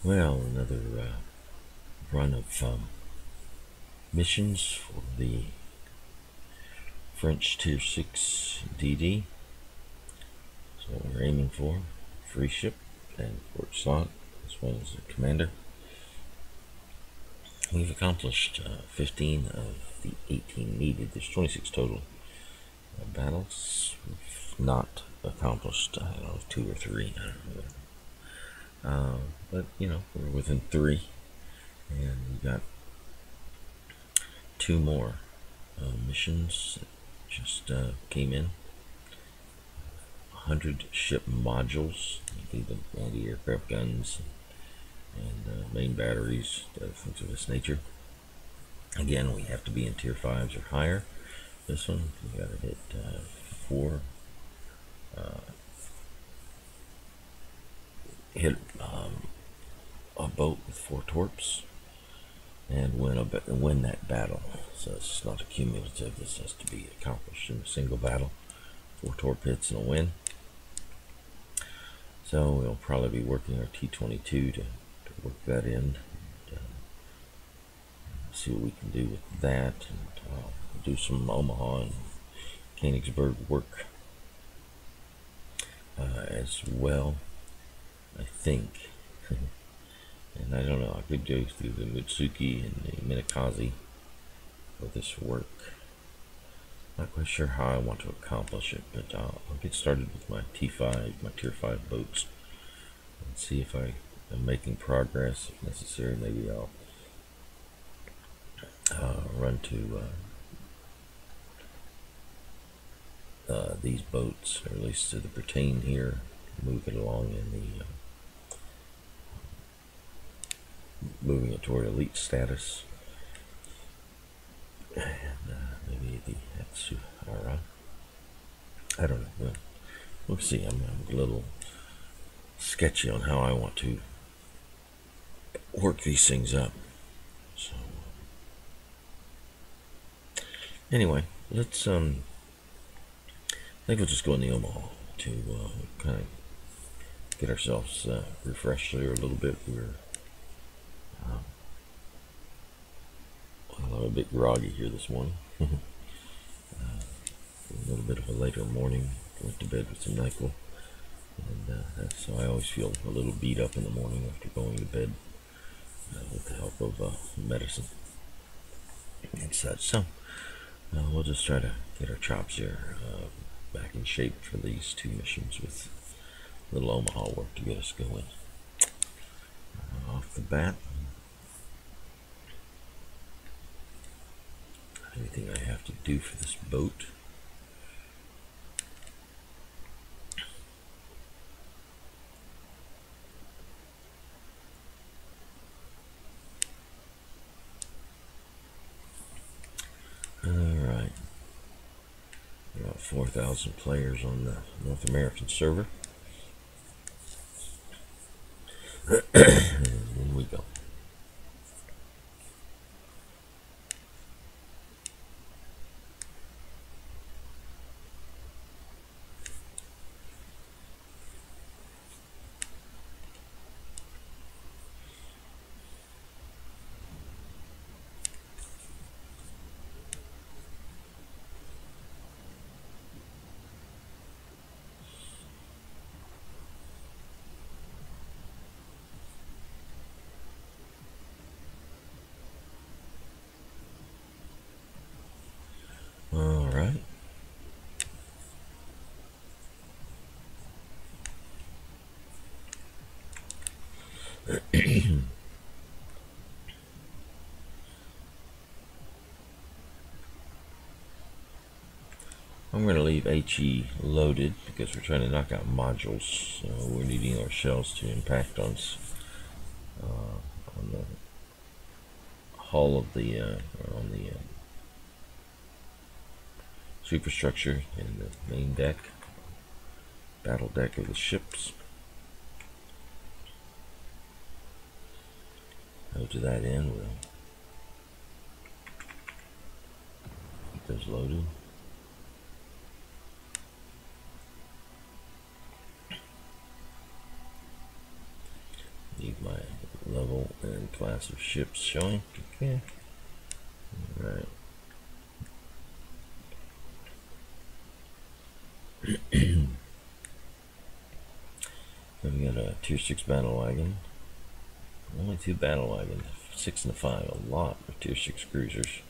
Well, another run of missions for the French Tier 6 DD. So what we're aiming for: free ship and port slot, as well as a commander. We've accomplished 15 of the 18 needed. There's 26 total battles. We've not accomplished, I don't know, 2 or 3. I don't know. But, you know, we're within 3. And we got 2 more missions that just came in. 100 ship modules, the anti-aircraft guns and main batteries, things of this nature. Again, we have to be in tier 5s or higher. This one, we gotta hit 4. Hit a boat with 4 torps and win that battle. So it's not a cumulative. This has to be accomplished in a single battle. 4 torp hits and a win. So we'll probably be working our T22 to work that in. And, see what we can do with that. And do some Omaha and Königsberg work as well, I think. And I don't know, I could go through the Mitsuki and the Minakaze for this work. Not quite sure how I want to accomplish it, but I'll get started with my T5, my tier 5 boats, and see if I am making progress. If necessary, maybe I'll run to these boats, or at least to the Britain here, move it along in the moving it toward elite status, and maybe the Hatsuhara. I don't know. We'll see. I'm a little sketchy on how I want to work these things up. So anyway, let's I think we'll just go in the Omaha to kind of get ourselves refreshed there a little bit. We're I'm a bit groggy here this morning. A little bit of a later morning. Went to bed with some NyQuil, and so I always feel a little beat up in the morning after going to bed with the help of medicine and such. So we'll just try to get our chops here back in shape for these 2 missions with little Omaha work to get us going. Off the bat, anything I have to do for this boat. Alright. About 4,000 players on the North American server. In we go. All right. I'm going to leave HE loaded because we're trying to knock out modules. We're needing our shells to impact on the hull of the on the superstructure and the main deck, battle deck of the ships. Go to that end. We'll keep those loaded. Need my different class of ships showing. Okay. Alright. Then we got a tier 6 battle wagon. Only 2 battle wagons, 6 and a 5, a lot of tier 6 cruisers.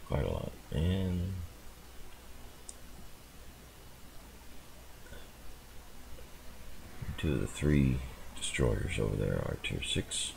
Quite a lot. And 2 of the 3 destroyers over there are tier 6.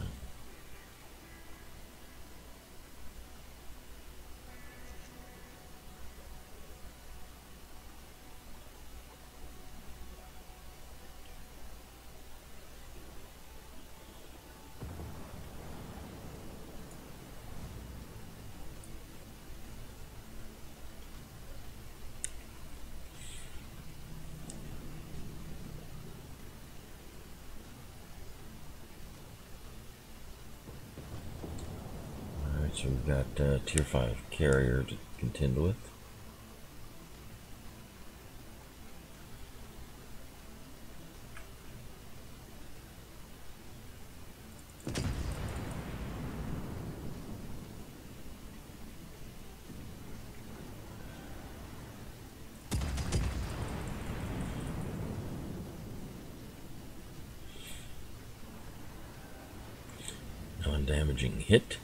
So we've got tier 5 carrier to contend with. Non-damaging hit.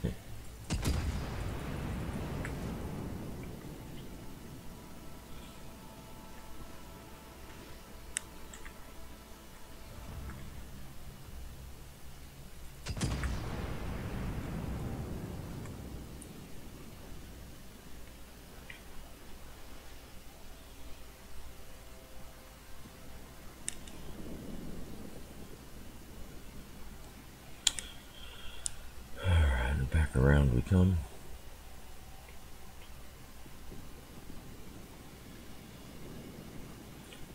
Back around we come.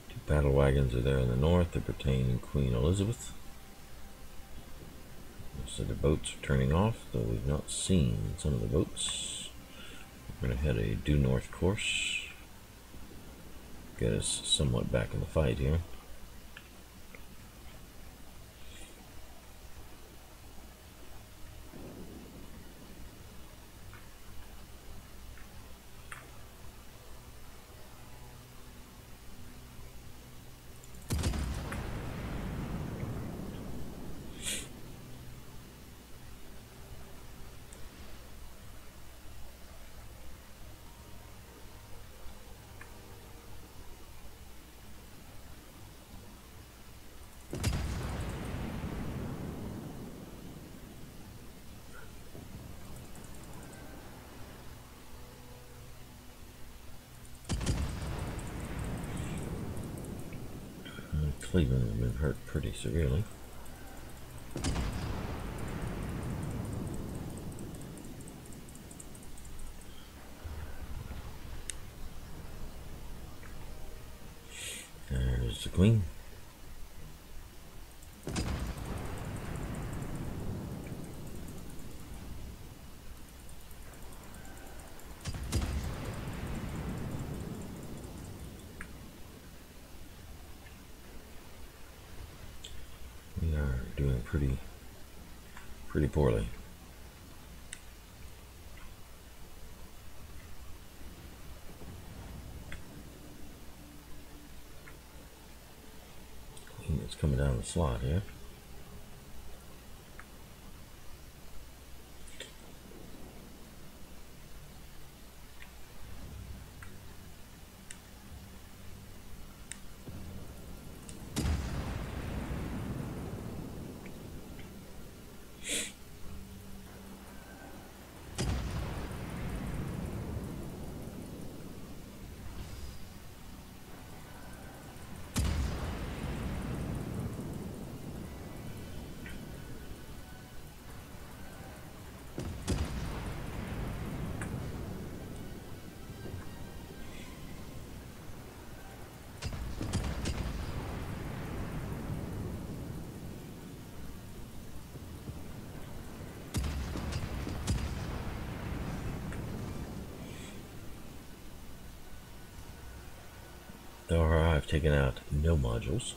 Two battle wagons are there in the north. They pertain in Queen Elizabeth. So the boats are turning off, though we've not seen some of the boats. We're going to head a due north course. Get us somewhat back in the fight here. Cleveland has been hurt pretty severely. There's the Queen. We are doing pretty poorly. Queen is coming down the slot here. I've taken out no modules.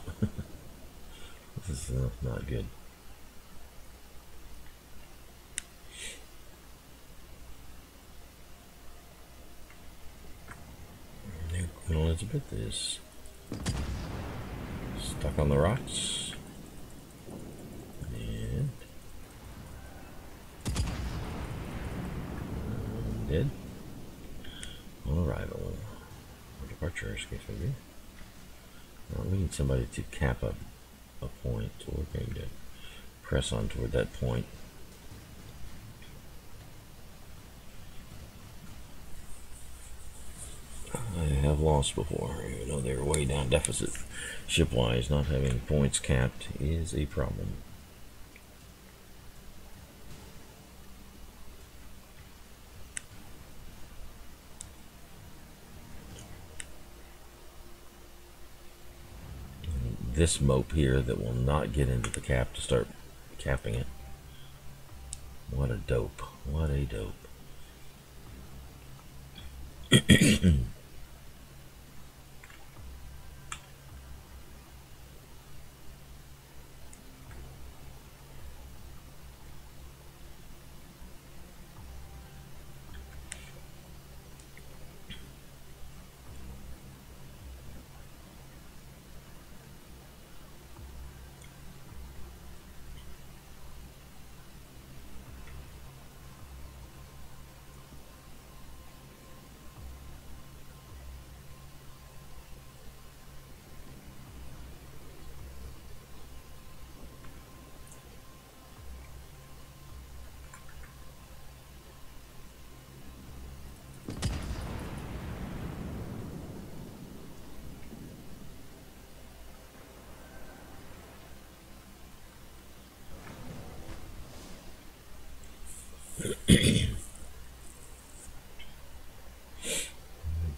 This is not good. New Queen Elizabeth is stuck on the rocks. And dead. On arrival. Departure escape maybe. We need somebody to cap up a point, so we're going to press on toward that point. I have lost before, even though they were way down deficit ship-wise. Not having points capped is a problem. This mope here that will not get into the cap to start capping it. What a dope. What a dope.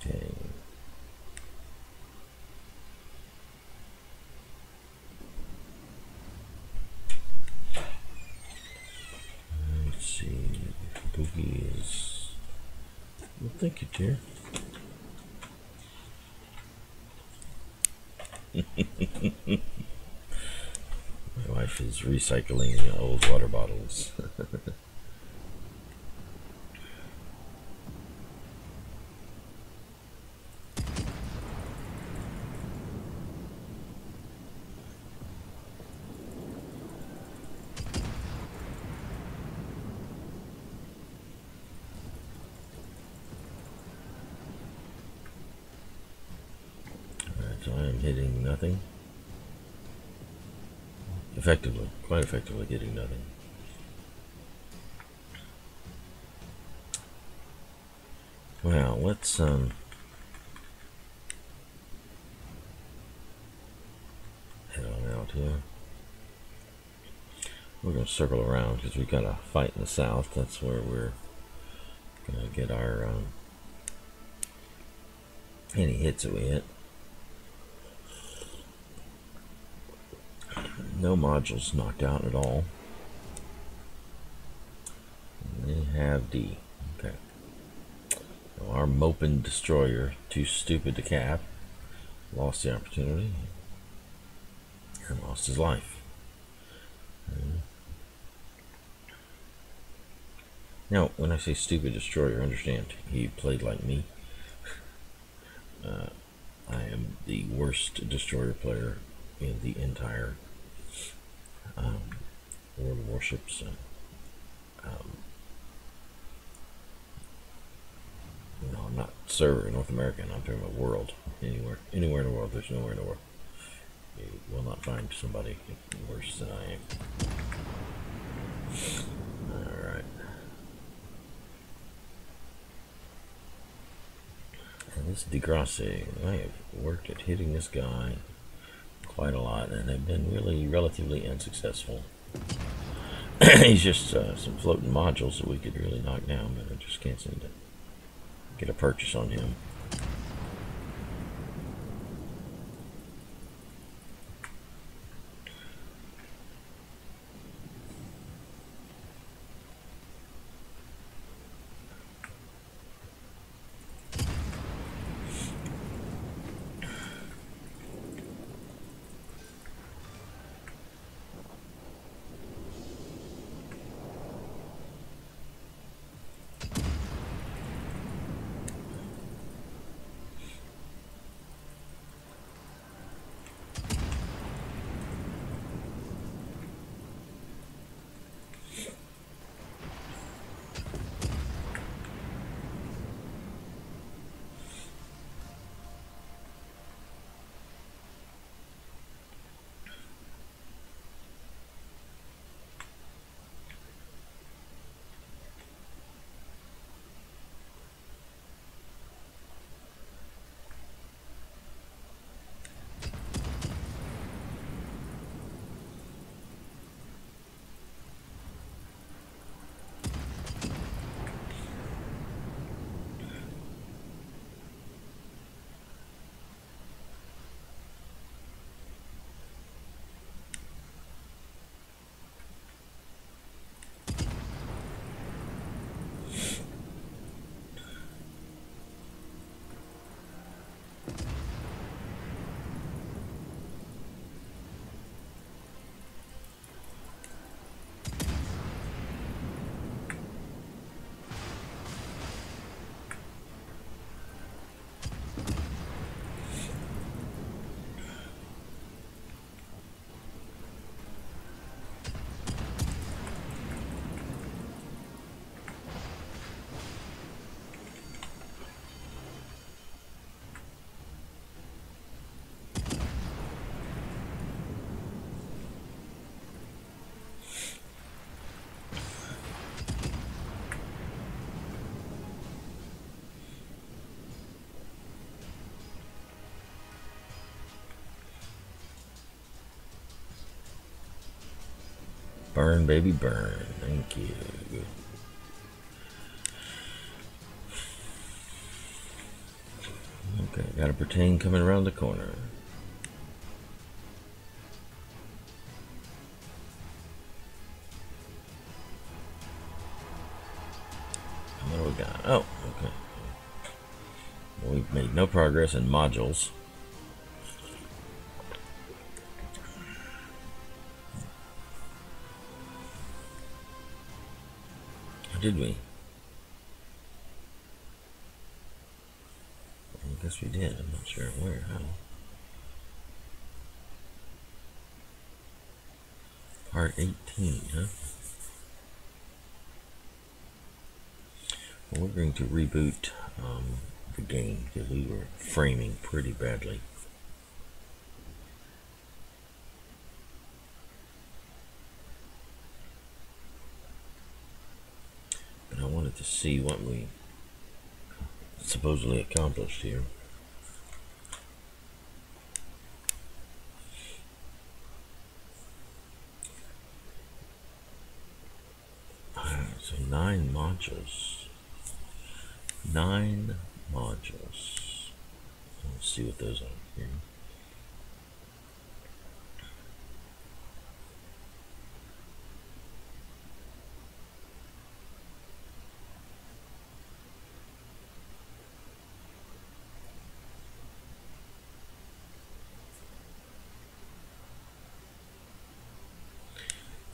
Okay. Let's see. Boogie is. Well, thank you, dear. My wife is recycling old water bottles. So I am hitting nothing. Effectively, quite effectively hitting nothing. Well, let's head on out here. We're going to circle around because we've got a fight in the south. That's where we're going to get our any hits that we hit. No modules knocked out at all. And they have D. Okay. So our moping destroyer, too stupid to cap, lost the opportunity and lost his life. Now, when I say stupid destroyer, understand he played like me. I am the worst destroyer player in the entire World of Warships. No, I'm not server North American. I'm talking about world. Anywhere in the world. There's nowhere in the world you will not find somebody worse than I am. All right. And this DeGrasse, I have worked at hitting this guy quite a lot, and have been really relatively unsuccessful. He's just some floating modules that we could really knock down, but I just can't seem to get a purchase on him. Burn, baby, burn. Thank you. Okay, got a Pertain coming around the corner. What do we got? Oh, okay. Well, we've made no progress in modules. Or did we? I guess we did. I'm not sure where. How? Part 18, huh? Well, we're going to reboot the game because we were framing pretty badly. But I wanted to see what we supposedly accomplished here. So 9 modules. 9 modules. Let's see what those are here.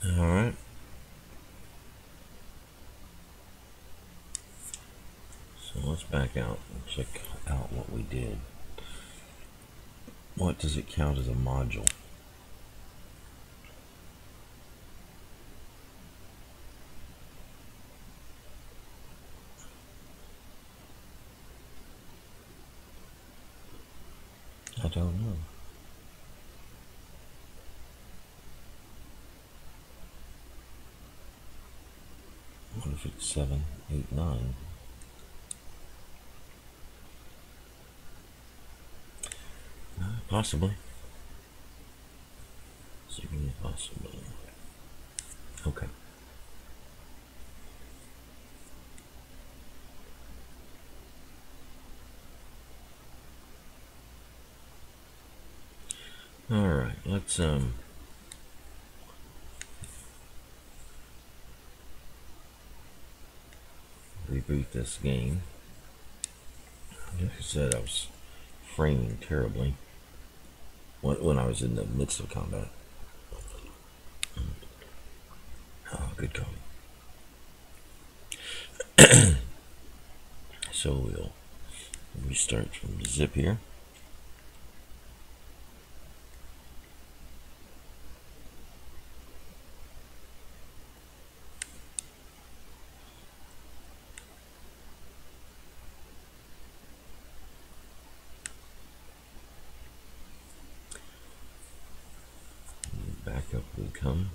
All right. So let's back out and check out what we did. What does it count as a module? I don't know. 7, 8, 9. Possibly. Certainly possible. Okay. All right. Let's reboot this game. Like I said, I was framing terribly when I was in the midst of combat. Oh, good call. So we'll restart from zip here. Back up we come.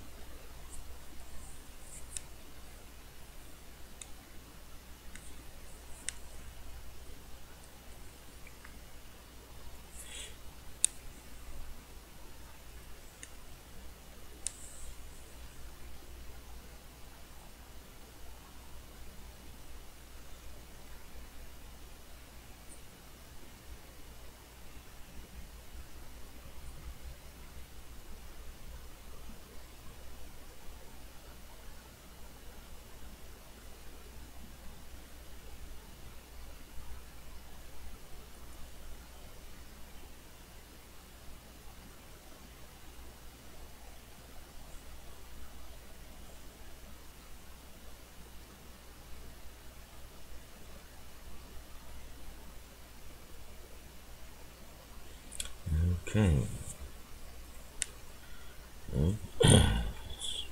Okay. Well, let's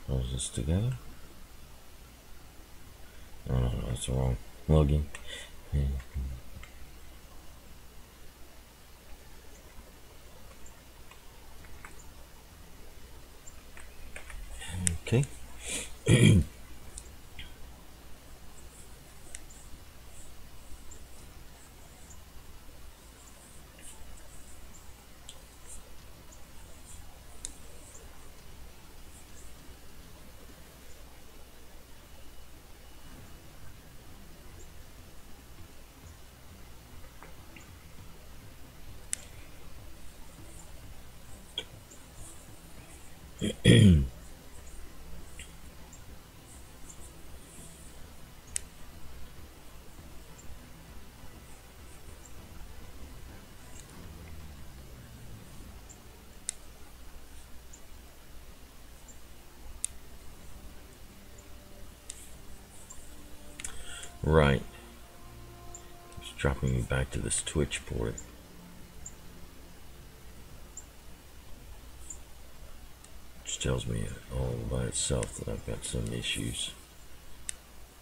close this together. Oh no, that's the wrong login. Okay. Right. It's dropping me back to this Twitch port. Which tells me all by itself that I've got some issues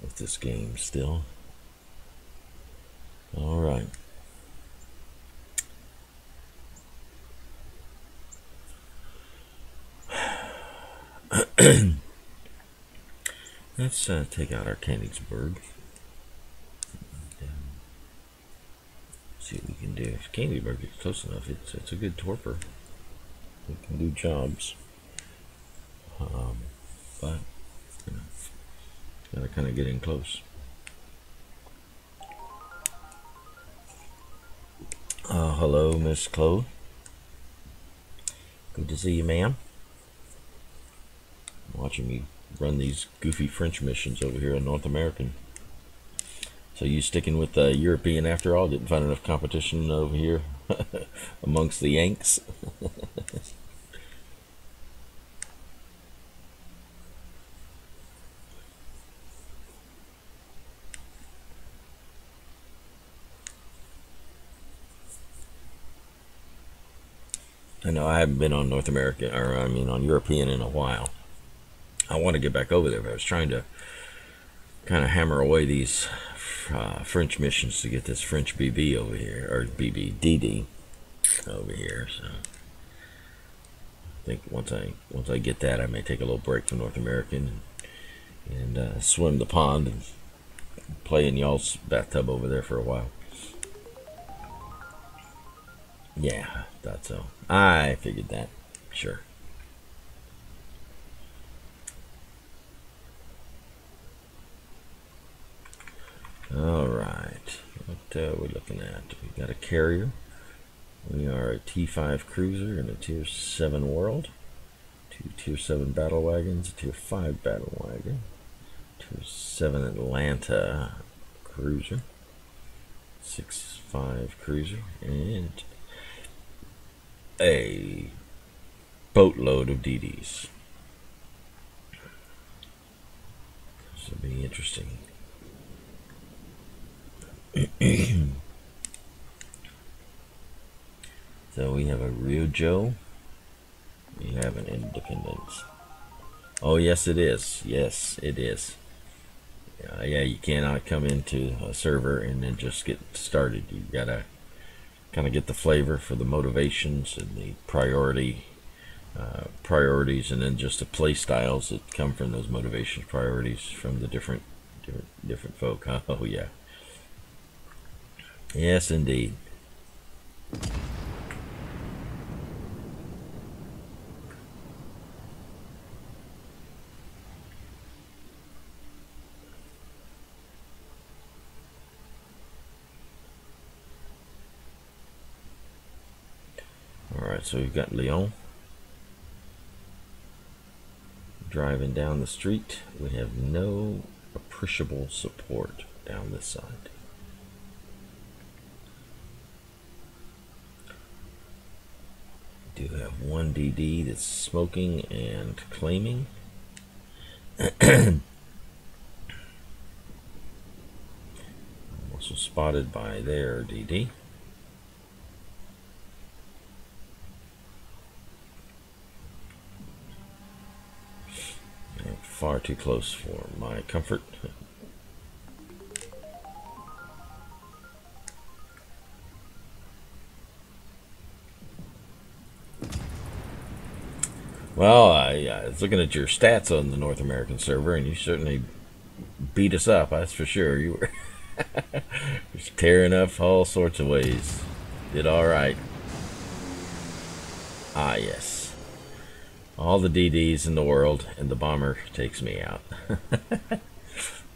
with this game still. Alright. Let's take out our Königsberg. See what we can do. If Königsberg is close enough, it's a good torper. It can do jobs. But, you know, gotta kind of get in close. Hello, Miss Chloe. Good to see you, ma'am. Watching me run these goofy French missions over here in North American. So you sticking with the European after all? Didn't find enough competition over here amongst the Yanks? I know I haven't been on North American, or I mean on European in a while. I want to get back over there, but I was trying to kind of hammer away these French missions to get this French BB over here, or BB DD over here. So I think once I get that, I may take a little break from North American and swim the pond and play in y'all's bathtub over there for a while. Yeah, thought so. I figured that. Sure. Alright, what are we looking at? We got a carrier. We are a T5 cruiser and a Tier 7 world. 2 Tier 7 battle wagons, a Tier 5 battle wagon. Tier 7 Atlanta cruiser. 6.5 cruiser. And a boatload of DDs. This will be interesting. So we have a Rio Joe. We have an Independence. Oh yes it is. Yes it is. Yeah, you cannot come into a server and then just get started. You gotta kind of get the flavor for the motivations and the priorities, and then just the play styles that come from those motivations, priorities from the different folk. Huh? Oh yeah. Yes, indeed. All right, so we've got Lyon. Driving down the street, we have no appreciable support down this side. Do have one DD that's smoking and claiming. Also spotted by their DD. Far too close for my comfort. Well, I was looking at your stats on the North American server, and you certainly beat us up, that's for sure. You were just tearing up all sorts of ways. Did all right. Ah, yes. All the DDs in the world, and the bomber takes me out.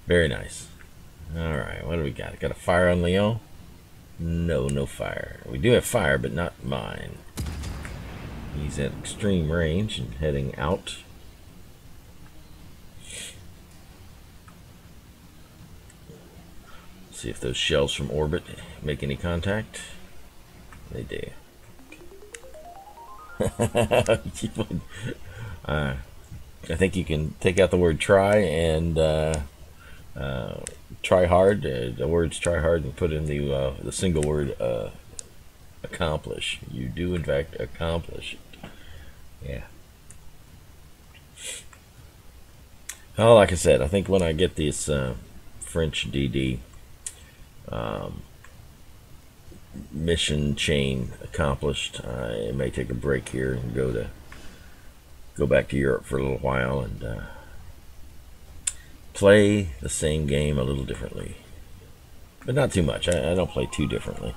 Very nice. All right, what do we got? Got a fire on Lyon? No, no fire. We do have fire, but not mine. He's at extreme range and heading out. See if those shells from orbit make any contact. They do. I think you can take out the word try and try hard. The words try hard and put in the single word accomplish. You do in fact accomplish it. Yeah. Well, like I said, I think when I get this French DD mission chain accomplished, I may take a break here and go back to Europe for a little while and play the same game a little differently, but not too much. I don't play too differently.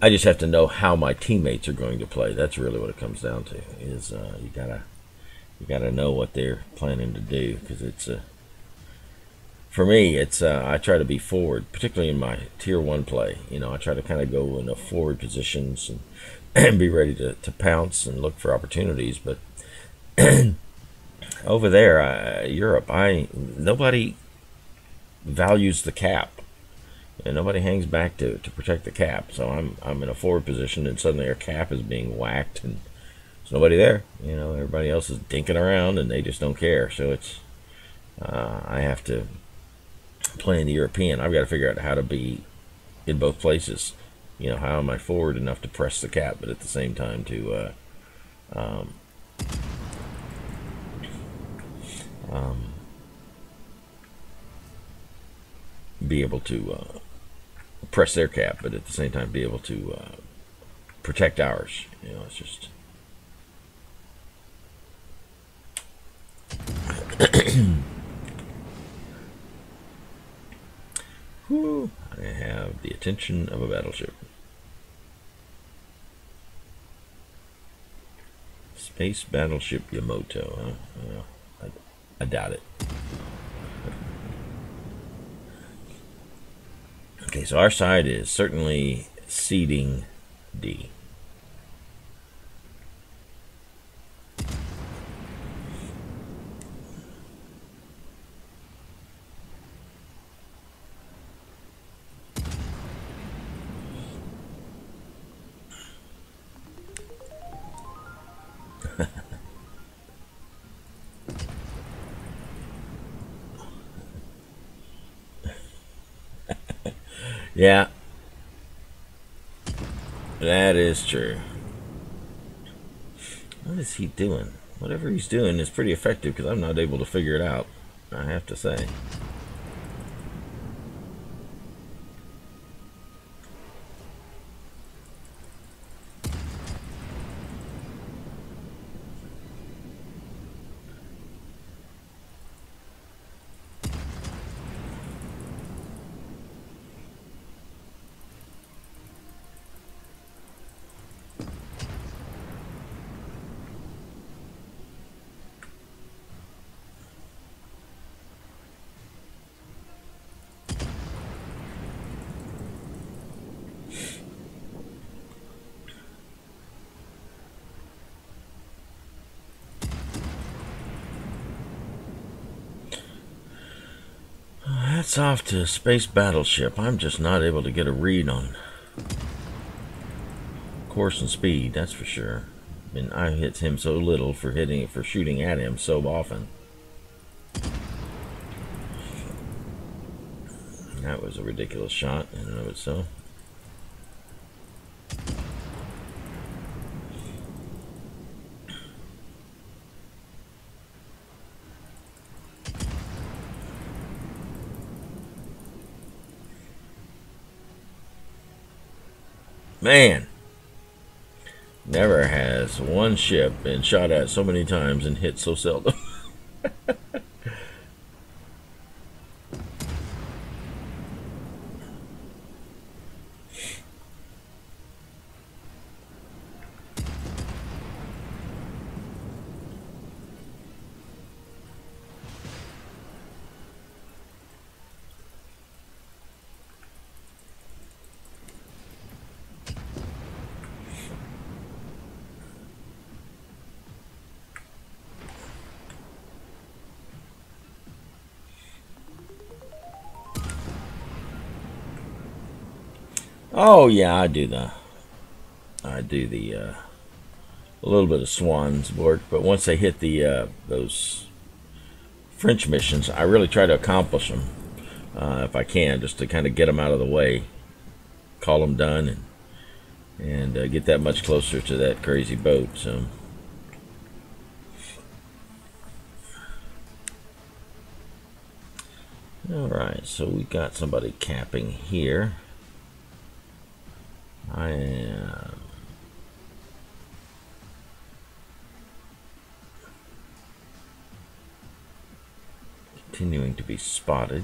I just have to know how my teammates are going to play. That's really what it comes down to. Is you gotta know what they're planning to do, because it's for me, it's I try to be forward, particularly in my tier 1 play. You know, I try to kind of go in the forward positions and be ready to pounce and look for opportunities. But over there, Europe, nobody values the cap, and nobody hangs back to protect the cap. So I'm in a forward position, and suddenly our cap is being whacked, and there's nobody there. You know, everybody else is dinking around, and they just don't care. So it's I have to play in the European. I've got to figure out how to be in both places. You know, how am I forward enough to press the cap, but at the same time to be able to press their cap, but at the same time be able to protect ours. You know, it's just whew, I have the attention of a battleship. Space battleship Yamato, huh? I doubt it. Okay, so our side is certainly seeding D. Yeah, that is true. What is he doing? Whatever he's doing is pretty effective, because I'm not able to figure it out, I have to say. That's off to space battleship. I'm just not able to get a read on course and speed, that's for sure. I mean, I hit him so little for shooting at him so often. That was a ridiculous shot in and of itself. Man, never has one ship been shot at so many times and hit so seldom. Oh yeah, I do the a little bit of swans work, but once they hit the those French missions, I really try to accomplish them if I can, just to kind of get them out of the way, call them done, and get that much closer to that crazy boat. So. Alright, so we got somebody camping here. I am continuing to be spotted.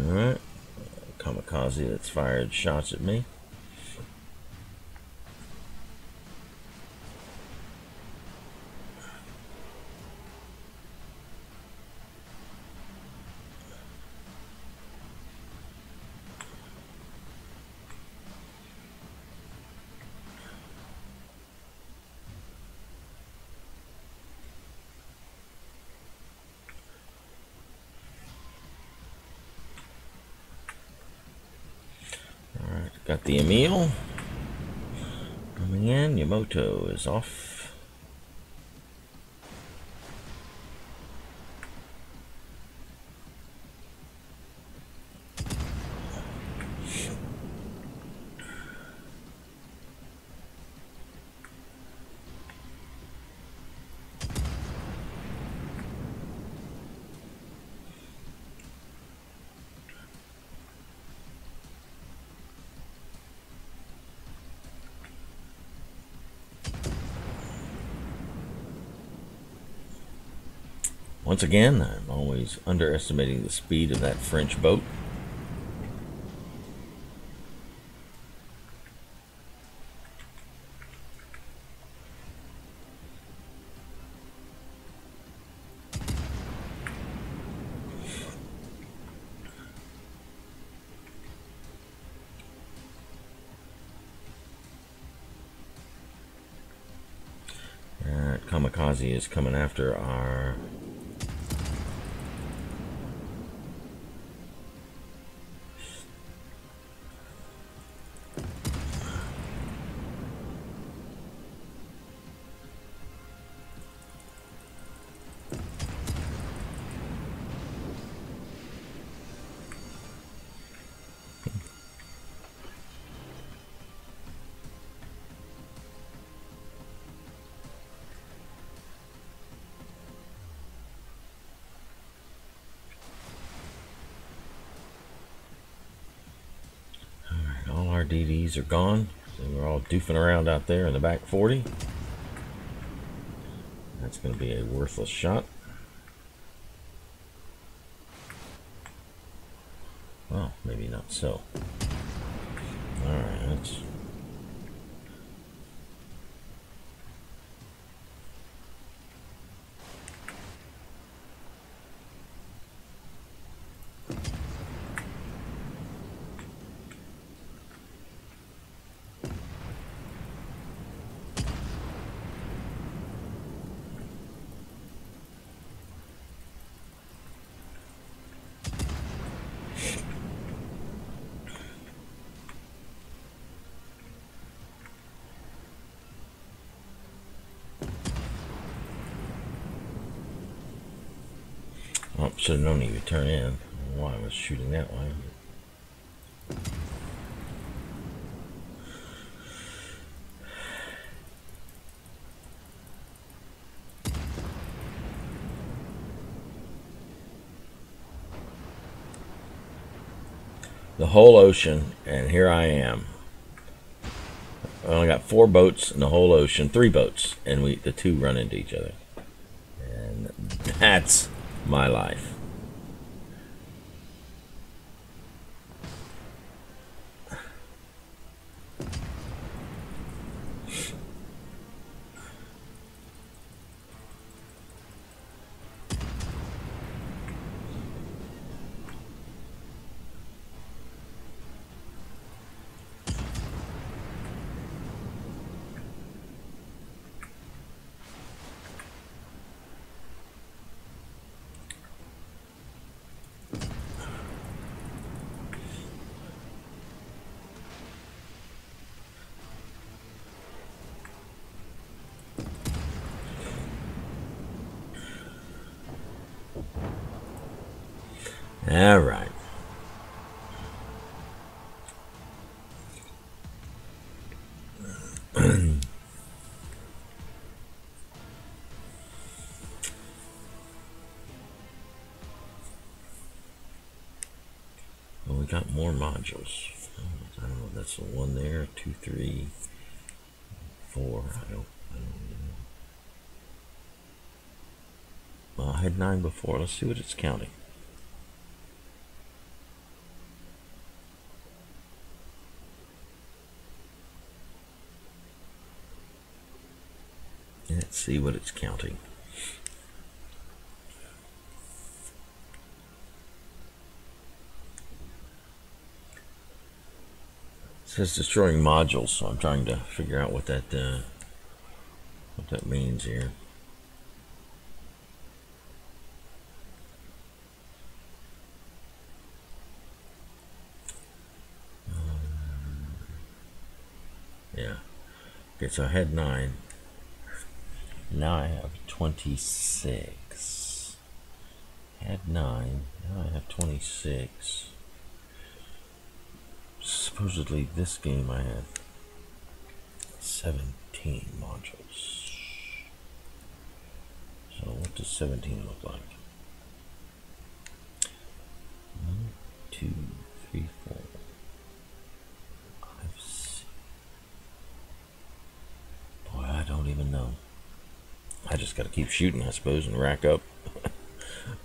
Alright, kamikaze that's fired shots at me. Alright, got the Emil coming in. Yamoto is off. Once again, I'm always underestimating the speed of that French boat. Alright, kamikaze is coming after our DDs are gone. So we're all doofing around out there in the back 40. That's going to be a worthless shot. Well, maybe not so. Alright, let's... Oh, should have known he would turn in. I don't know why I was shooting that way. The whole ocean, and here I am. I only got 4 boats in the whole ocean, 3 boats, and the 2 run into each other. And that's my life. All right. Well, we got more modules. I don't know if that's the one there, 2, 3, 4. I don't know. Well, I had 9 before. Let's see what it's counting. Let's see what it's counting. It says destroying modules, so I'm trying to figure out what that means here. Yeah. Okay, so I had 9. Now I have 26. Had 9. Now I have 26. Supposedly this game I had 17 modules. So what does 17 look like? 1, 2, 3, 4, 5, 6. Boy, I don't even know. I just got to keep shooting, I suppose, and rack up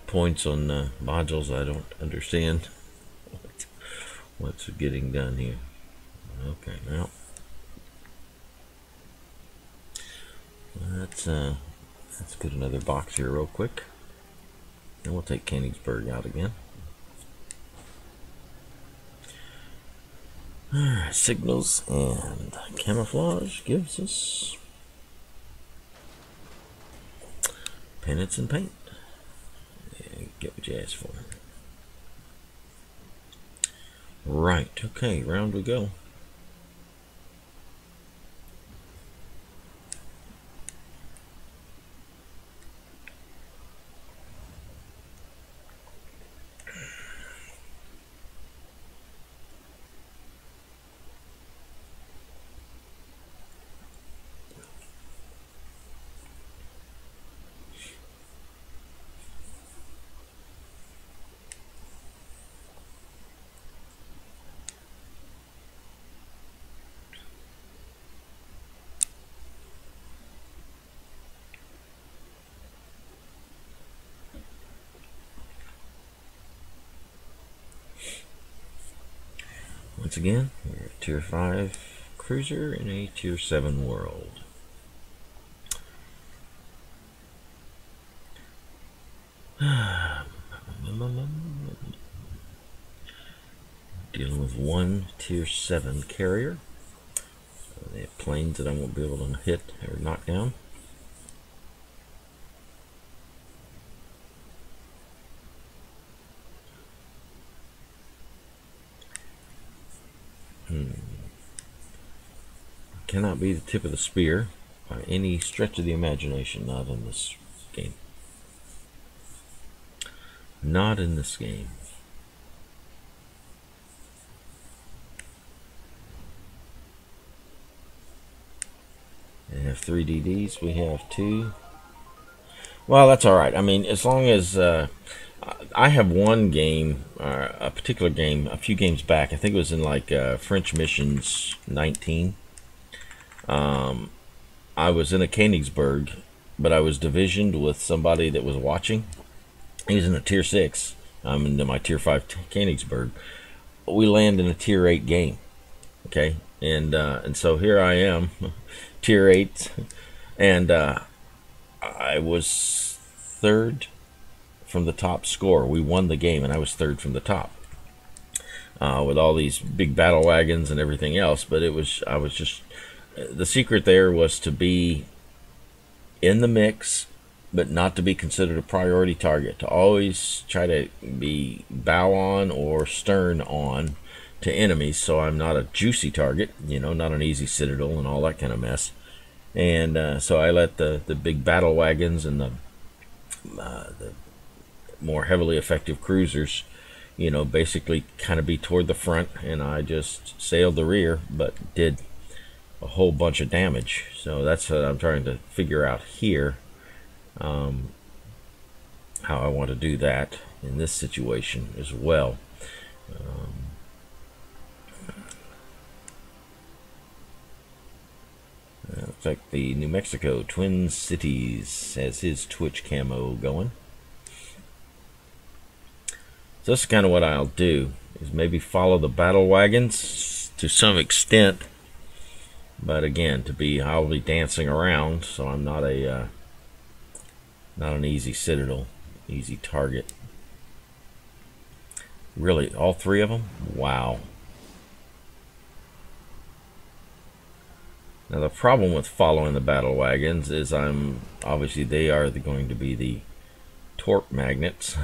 points on modules I don't understand what's getting done here. Okay, now let's get another box here real quick, and we'll take Königsberg out again. Alright, signals and camouflage gives us pennants and paint. Yeah, get what you asked for. Right, okay, round we go. Once again, we're a Tier 5 cruiser in a Tier 7 world. Dealing with one Tier 7 carrier. So they have planes that I won't be able to hit or knock down. Cannot be the tip of the spear by any stretch of the imagination. Not in this game. Not in this game. They have 3 DDs. We have 2. Well, that's all right. I mean, as long as I have one game, a particular game, a few games back. I think it was in like French Missions 19. I was in a Königsberg, but I was divisioned with somebody that was watching. He was in a Tier 6. I'm in my Tier 5 Königsberg. We land in a Tier 8 game. Okay, and so here I am, Tier 8, and I was 3rd from the top score. We won the game, and I was 3rd from the top. With all these big battle wagons and everything else, but I was just, the secret there was to be in the mix, but not to be considered a priority target. To always try to be bow on or stern on to enemies, so I'm not a juicy target, you know, not an easy citadel and all that kind of mess. And so I let the big battle wagons and the more heavily effective cruisers you know, basically kind of be toward the front, and I just sailed the rear, but did a whole bunch of damage. So that's what I'm trying to figure out here, how I want to do that in this situation as well. Looks like the New Mexico Twin Cities has his Twitch camo going. So that's kind of what I'll do, is maybe follow the battle wagons to some extent, but again, I'll be dancing around, so I'm not not an easy citadel, easy target. Really, all three of them? Wow. Now the problem with following the battle wagons is obviously they are going to be the torp magnets.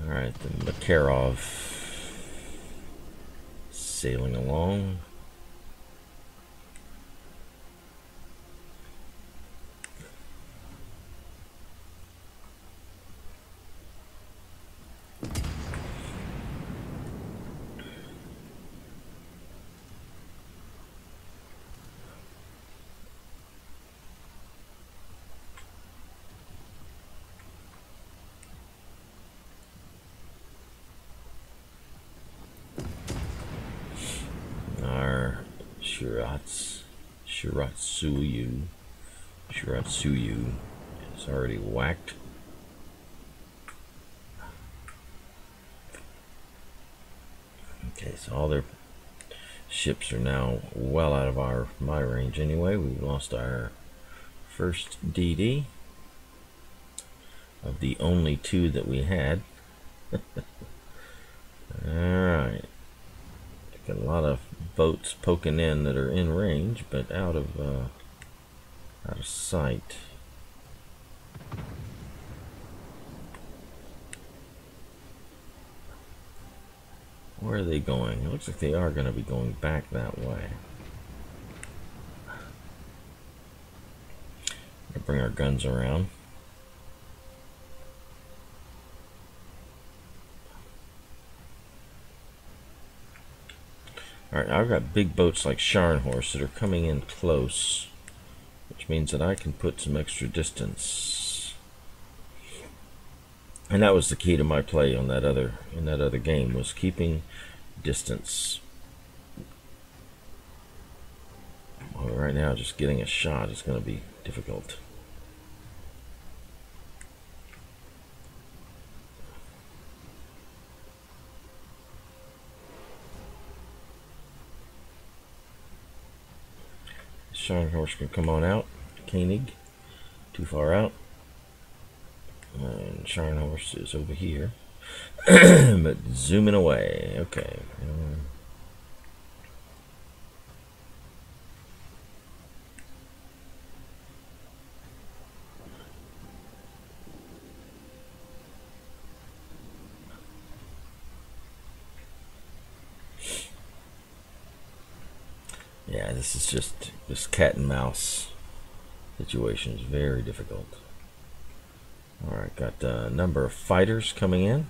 Alright, the Makarov sailing along. Our Shiratsuyu is already whacked. Okay, so all their ships are now well out of my range anyway. We've lost our first DD of the only two that we had. Alright. Got a lot of boats poking in that are in range, but out of sight. Where are they going? It looks like they are going to be going back that way. We'll bring our guns around. Alright, I've got big boats like Scharnhorst that are coming in close, which means that I can put some extra distance. And that was the key to my play on that other game, was keeping distance. Well, right now just getting a shot is going to be difficult. Scharnhorst can come on out. Koenig, too far out. And Scharnhorst is over here. But zooming away. Okay. Yeah, this is just this cat and mouse situation is very difficult. Alright, got a number of fighters coming in.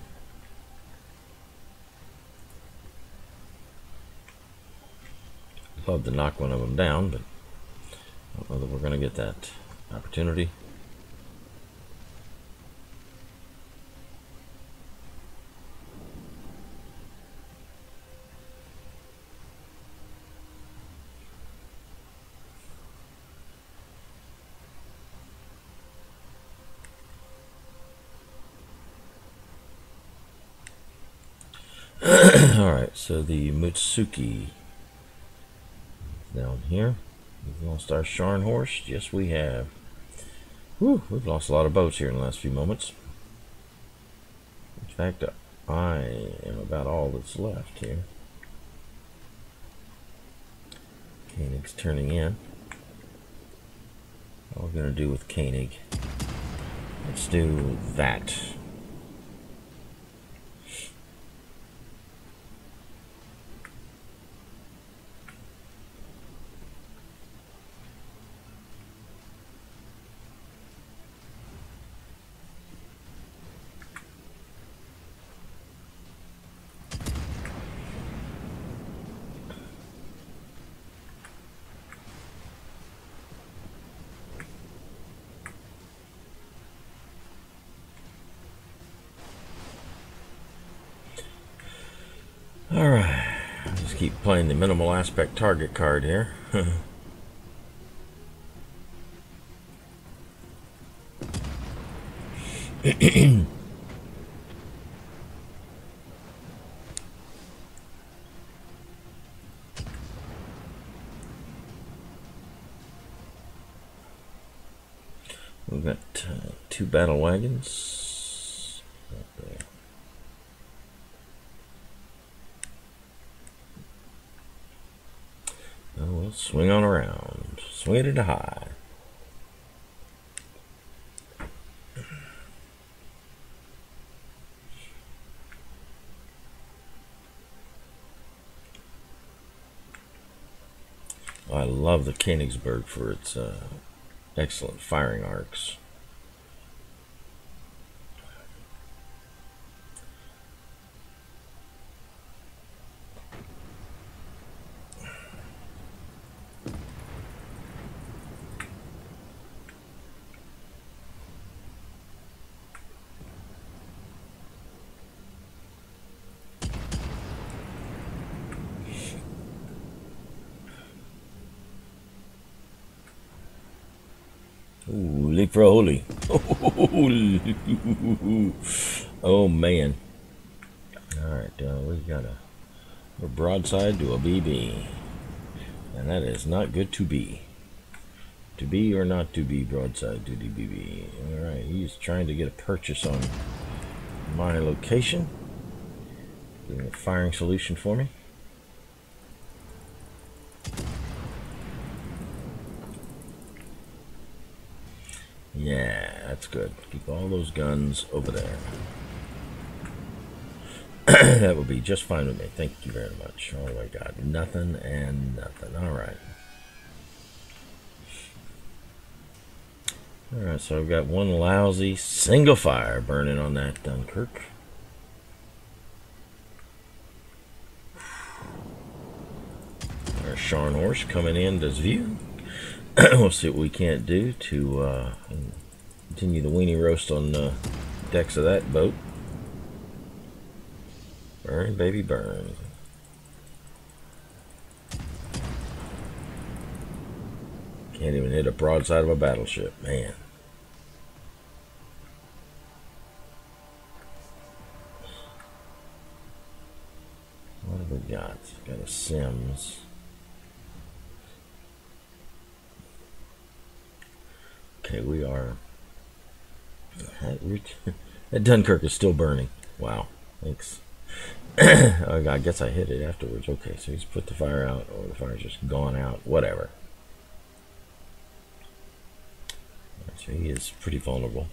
Love to knock one of them down, but I don't know that we're going to get that opportunity. Alright, so the Mutsuki is down here. We've lost our Scharnhorst. Yes, we have. Whew, we've lost a lot of boats here in the last few moments. In fact, I am about all that's left here. Koenig's turning in. What we're going to do with Koenig, let's do that. Alright, just keep playing the minimal aspect target card here. We've got 2 battle wagons. Okay. Oh, we'll swing on around. Swing it high. I love the Königsberg for its excellent firing arcs. Ooh, leap for holy. Oh man. Alright, we got a broadside to a BB. And that is not good to be. To be or not to be broadside to the BB. Alright, he's trying to get a purchase on my location. Getting a firing solution for me. Yeah, that's good. Keep all those guns over there. That would be just fine with me. Thank you very much. Oh my god. Nothing and nothing. Alright. Alright, so I've got one lousy single fire burning on that Dunkirk. Our Scharnhorst coming in does view. We'll see what we can't do to continue the weenie roast on the decks of that boat. Burn, baby, burn. Can't even hit a broadside of a battleship, man. What have we got? Got a Sims. Okay, we are. That Dunkirk is still burning. Wow, thanks. Oh, I guess I hit it afterwards. Okay, so he's put the fire out, or the fire's just gone out. Whatever. So he is pretty vulnerable.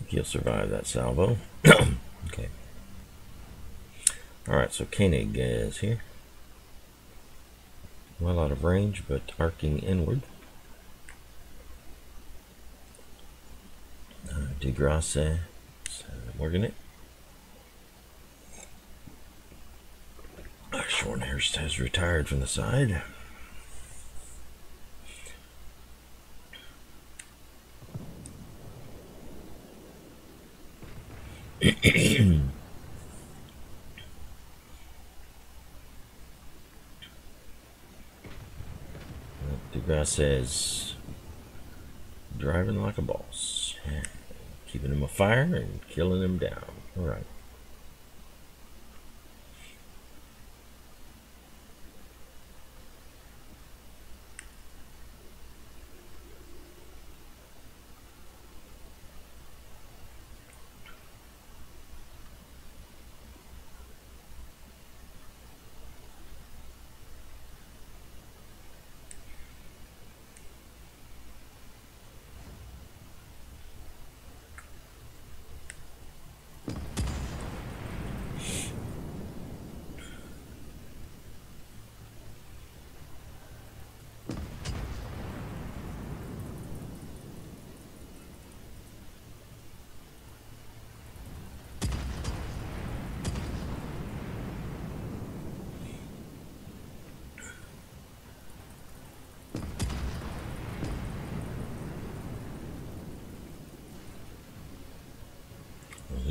He'll survive that salvo. Okay. Alright, so Koenig is here. Well out of range, but arcing inward. De Grasse, Morgan. Schornhurst has retired from the side. DeGrasse says, driving like a boss, keeping him afire and killing him down. All right.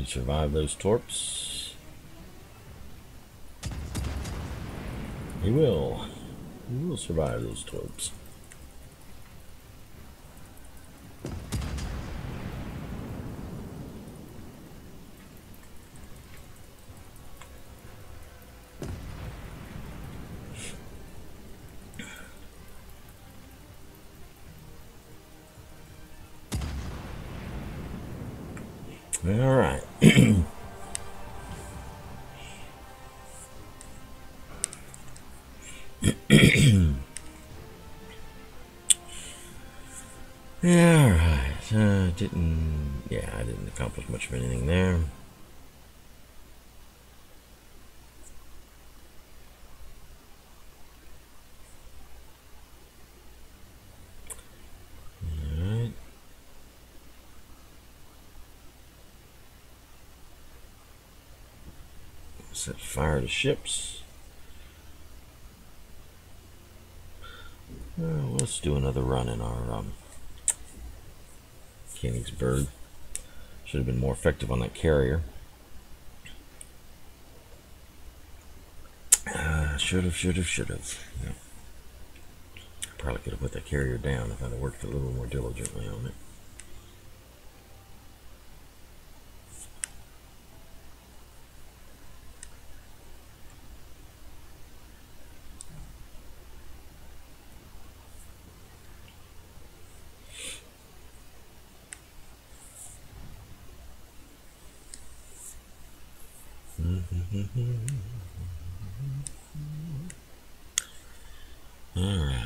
he survive those torps? He will. He will survive those torps. All right. Yeah, all right. I didn't accomplish much of anything there. All right. Set fire to ships. Let's do another run in our Königsberg. Should have been more effective on that carrier. Should have. Yeah. Probably could have put that carrier down if I'd have worked a little more diligently on it. All right.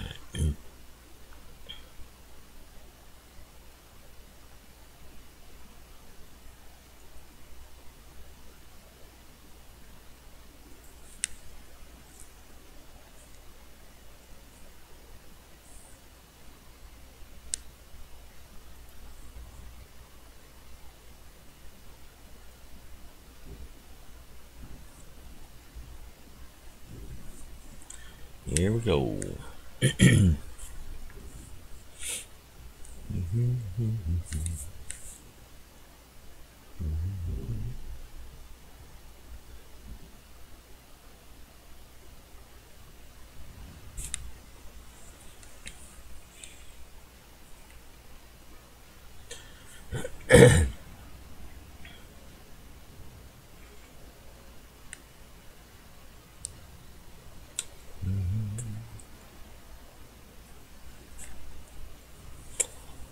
Here we go.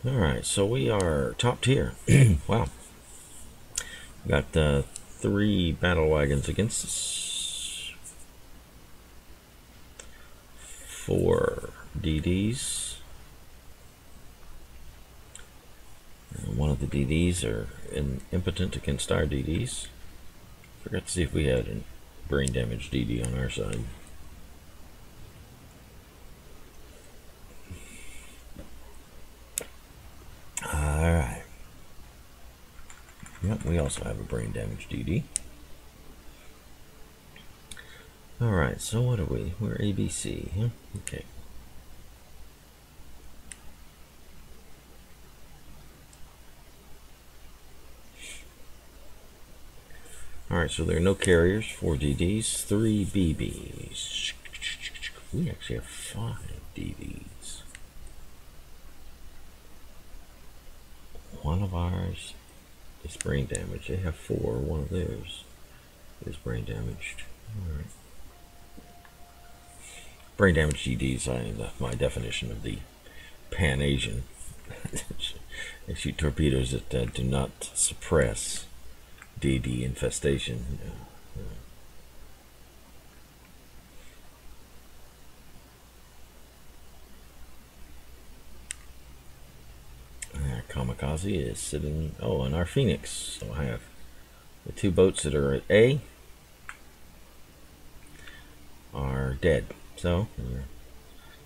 All right, so we are top tier. Wow. We got 3 battle wagons against us. 4 DDs. One of the DDs are impotent against our DDs. Forgot to see if we had a brain damage DD on our side. Alright. Yep, we also have a brain damage DD. Alright, so what are we? We're ABC. Huh? Okay. Alright, so there are no carriers, 4 DDs, 3 BBs. We actually have 5 DDs. One of ours is brain damaged. They have 4. One of theirs is brain damaged. Alright. Brain damaged DDs, my definition of the Pan-Asian. They shoot torpedoes that do not suppress DD infestation. Kamikaze is sitting. Oh, and our Phoenix. So I have the 2 boats that are at A are dead. So we're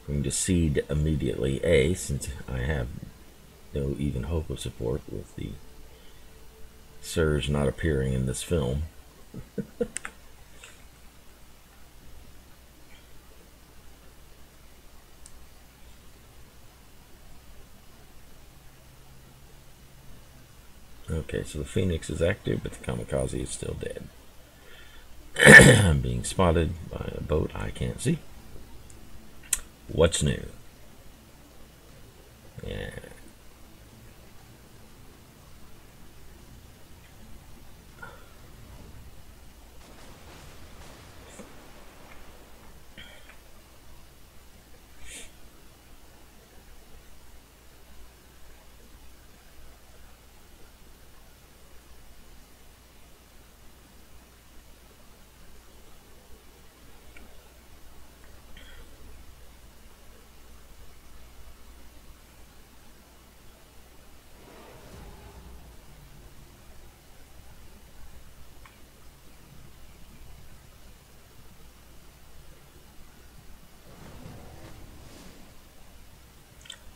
going to cede immediately A, since I have no even hope of support with the Surge not appearing in this film. Okay, so the Phoenix is active, but the Kamikaze is still dead. I'm being spotted by a boat I can't see. What's new? Yeah.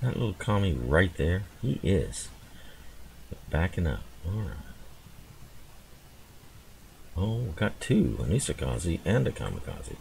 That little commie right there, he is backing up. Alright. Oh, got two, an Isakaze and a Kamikaze.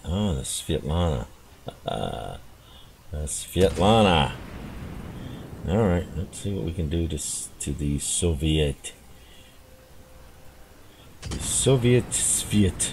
Oh, the Svetlana. Svetlana. Alright, let's see what we can do to the Soviet. The Soviet Svet.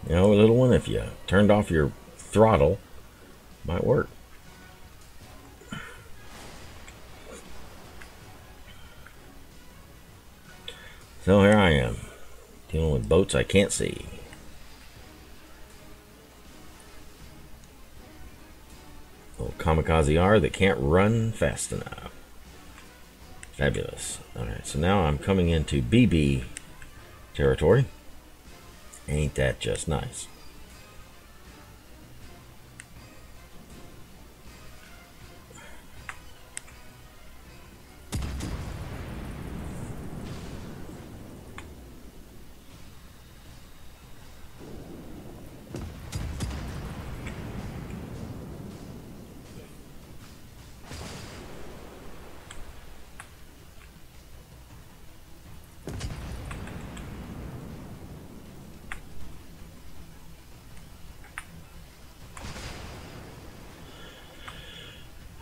You know, little one, if you turned off your throttle, might work. So here I am, dealing with boats I can't see. Little Kamikaze R that can't run fast enough. Fabulous. Alright, so now I'm coming into BB territory. Ain't that just nice?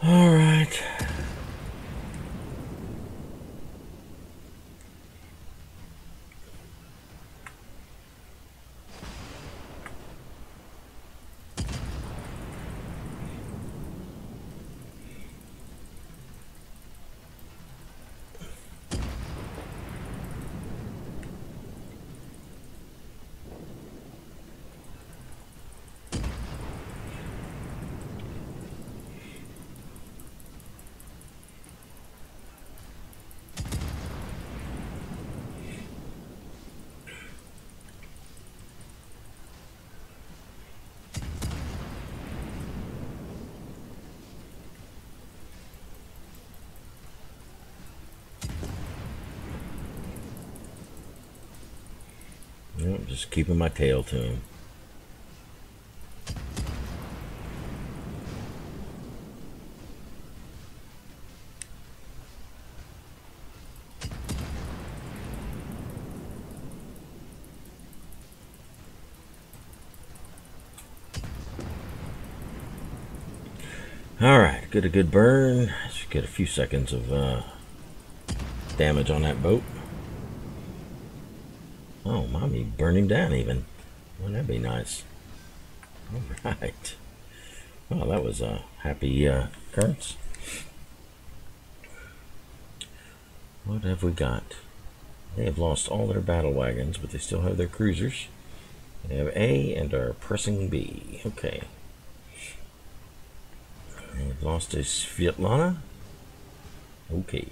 All right. Yep, just keeping my tail to him. Alright, get a good burn. Should get a few seconds of damage on that boat. Oh, mommy burning down even. Wouldn't that be nice? Alright. Well, that was a happy occurrence. What have we got? They have lost all their battle wagons, but they still have their cruisers. They have A and are pressing B. Okay. They've lost a theLaalaa. Okay.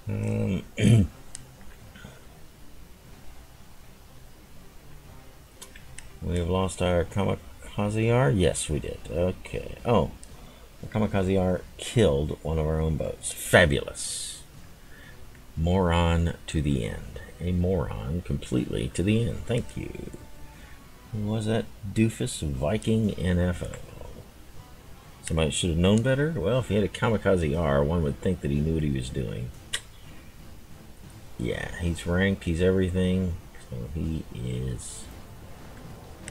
We have lost our Kamikaze R? Yes, we did. Okay. Oh. The Kamikaze R killed one of our own boats. Fabulous. Moron to the end. A moron completely to the end. Thank you. Who was that doofus? Viking NFO. Somebody should have known better? Well, if he had a Kamikaze R, one would think that he knew what he was doing. Yeah, he's ranked, he's everything. So he is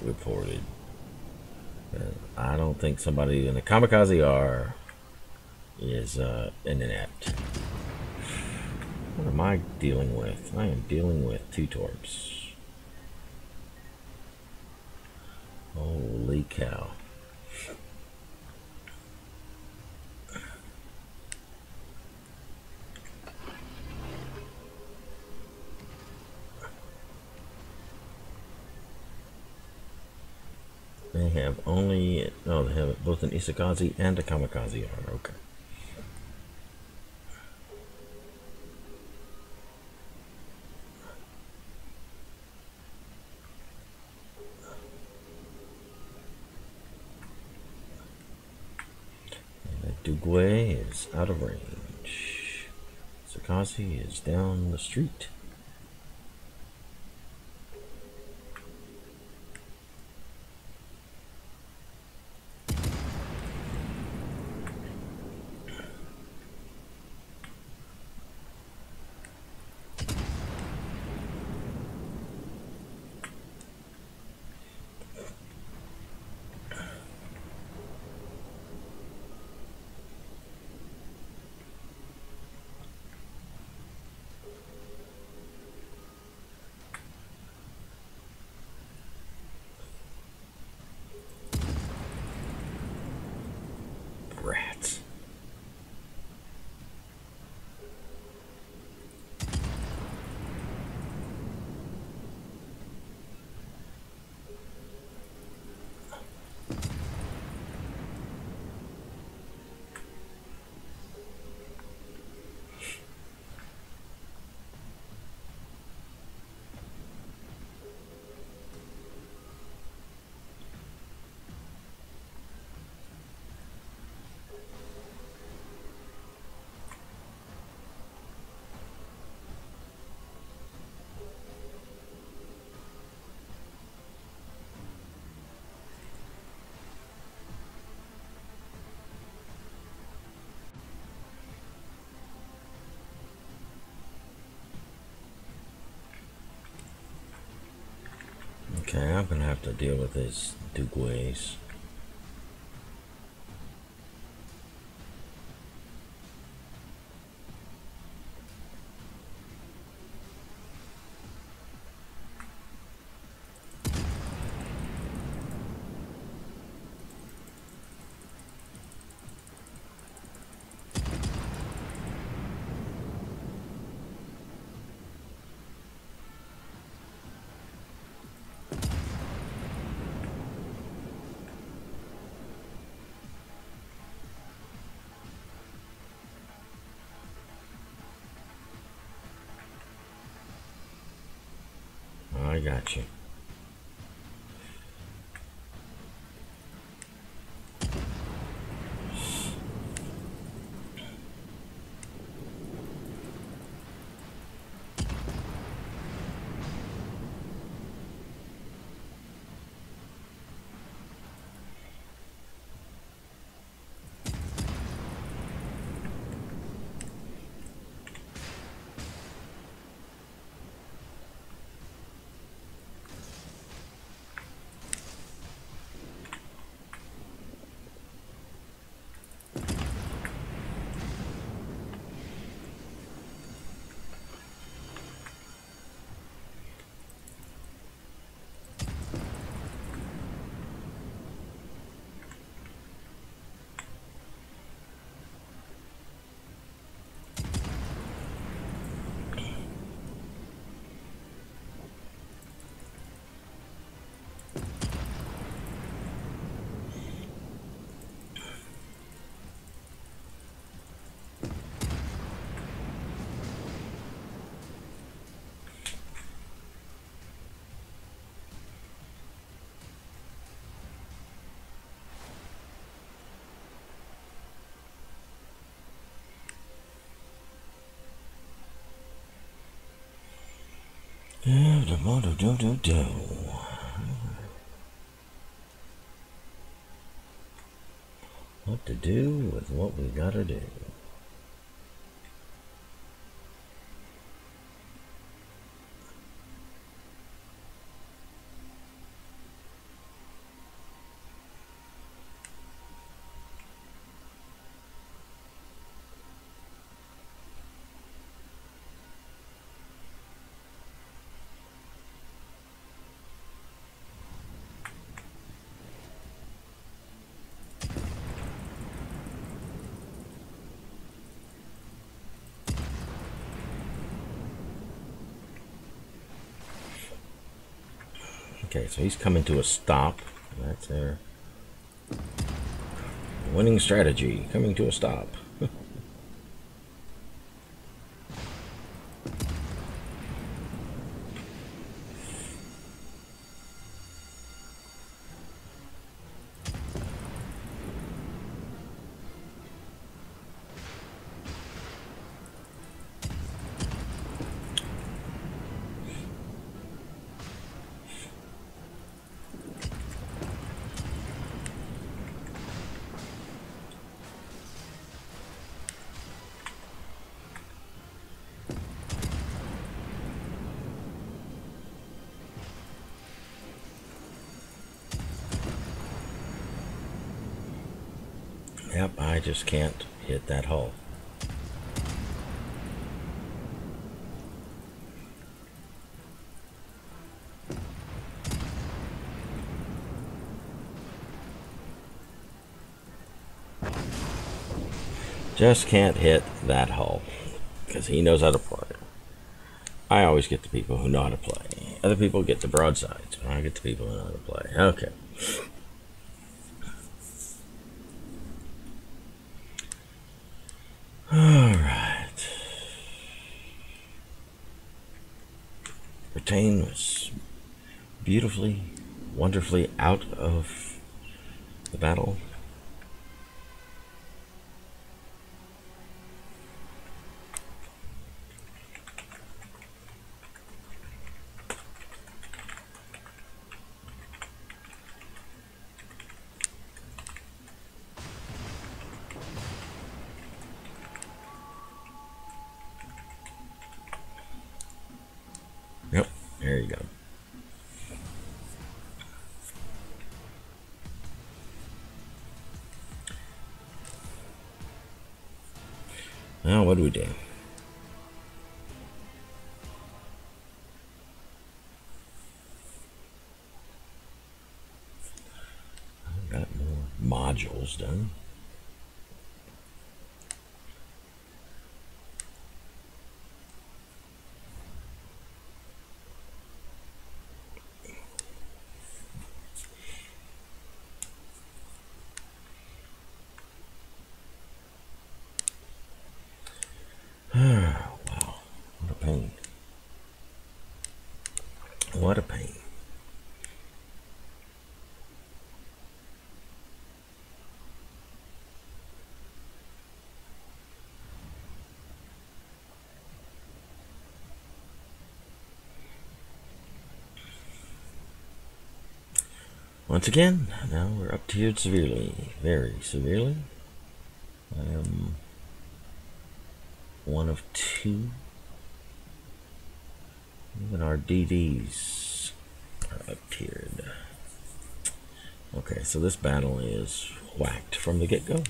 reported. I don't think somebody in a Kamikaze R is an inept. What am I dealing with? I am dealing with 2 torps. Holy cow. They have only, oh, they have both an Isakaze and a Kamikaze R. Okay. Dugway is out of range. Isakaze is down the street. Rats. Okay, I'm gonna have to deal with these Dugways. I got you. What to do with what we gotta do. Okay, so he's coming to a stop. That's our winning strategy, coming to a stop. Yep, I just can't hit that hull. Just can't hit that hull because he knows how to play. I always get the people who know how to play. Other people get the broadsides, but I get the people who know how to play. Okay. Alright. Britain was beautifully, wonderfully out of the battle. Yep, there you go. Now, what do we do? I've got more modules done. Wow, what a pain. What a pain. Once again, now we're up tiered severely, very severely. I am one of two. Even our DDs are up tiered. Okay, so this battle is whacked from the get-go.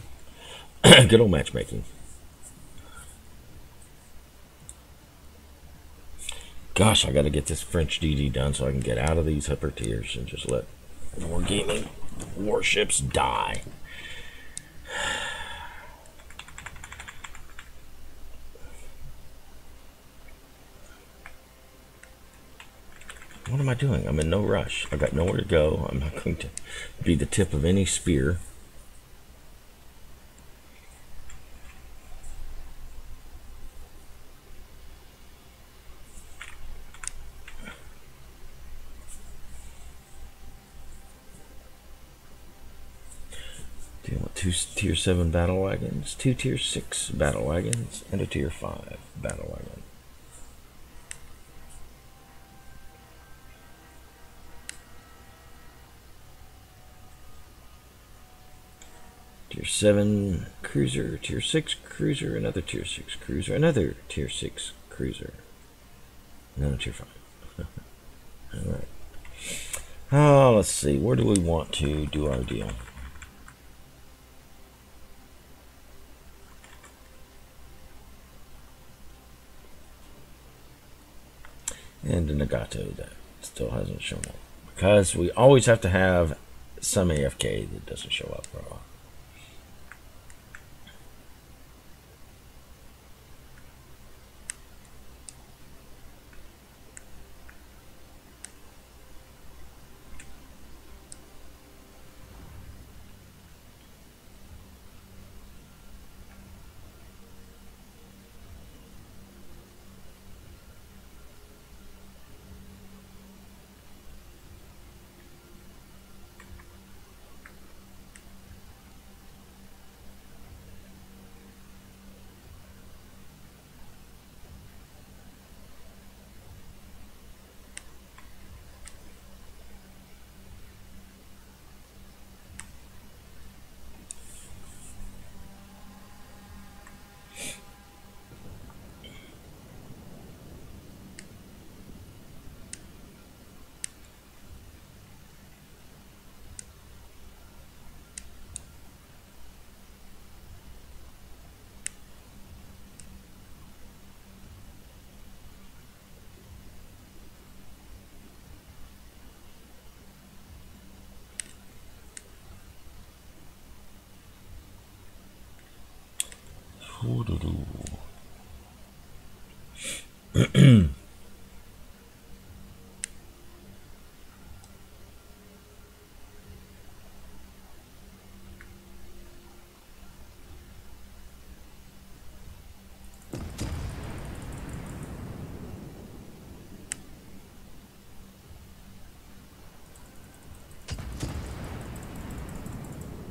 Good old matchmaking. Gosh, I gotta get this French DD done so I can get out of these upper tiers and just let Wargaming warships die. What am I doing? I'm in no rush. I've got nowhere to go. I'm not going to be the tip of any spear. Do you want 2 tier 7 battle wagons, 2 tier 6 battle wagons, and a tier 5 battle wagon? 7 cruiser, tier 6 cruiser, another tier 6 cruiser, another tier 6 cruiser, no tier 5. Alright. Oh, let's see, where do we want to do our deal? And the Nagato that still hasn't shown up. Because we always have to have some AFK that doesn't show up for a while.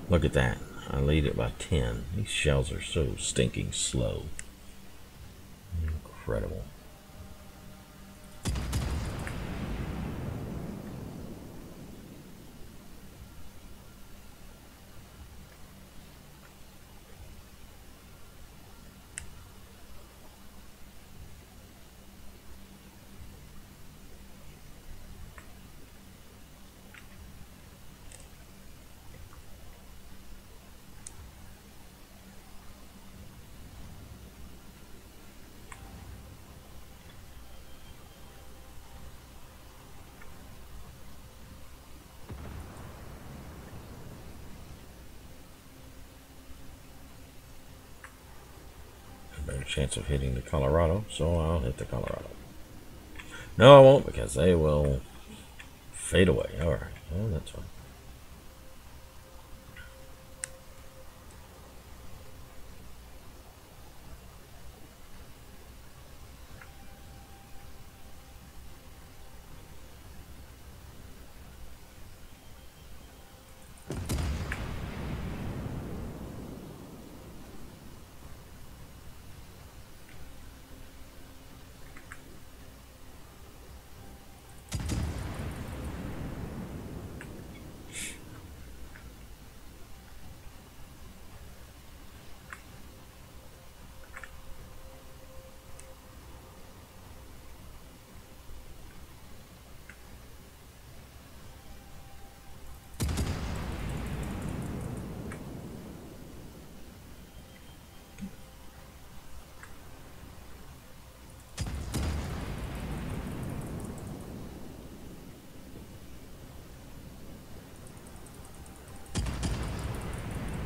Look at that. I lead it by 10. These shells are so stinking slow. Incredible. Better chance of hitting the Colorado, so I'll hit the Colorado. No, I won't, because they will fade away. Alright, well, that's fine.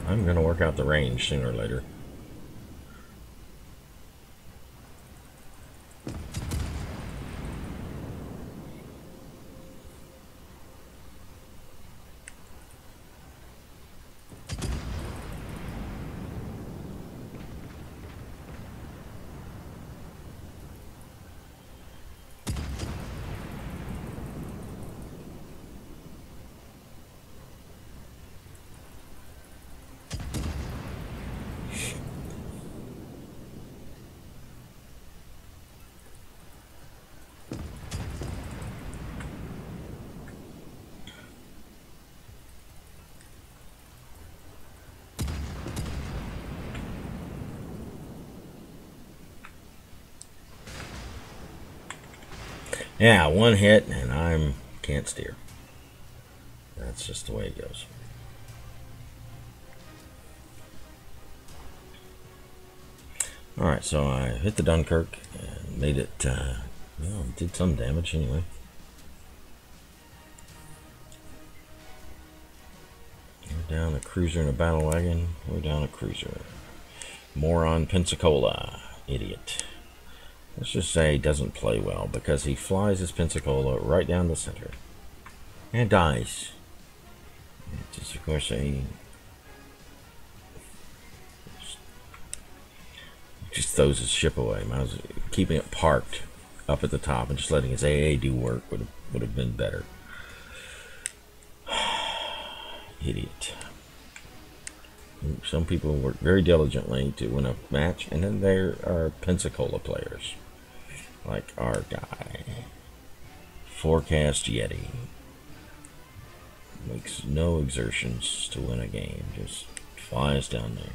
I'm going to work out the range sooner or later. Yeah, one hit and I can't steer. That's just the way it goes. Alright, so I hit the Dunkirk and made it, well, did some damage anyway. We're down a cruiser and a battle wagon. We're down a cruiser. Moron Pensacola. Idiot. Let's just say he doesn't play well because he flies his Pensacola right down the center. And dies. Just, of course, he just throws his ship away. I was keeping it parked up at the top and just letting his AA do work would have been better. Idiot. Some people work very diligently to win a match, and then there are Pensacola players, like our guy. Forecast Yeti. Makes no exertions to win a game, just flies down there.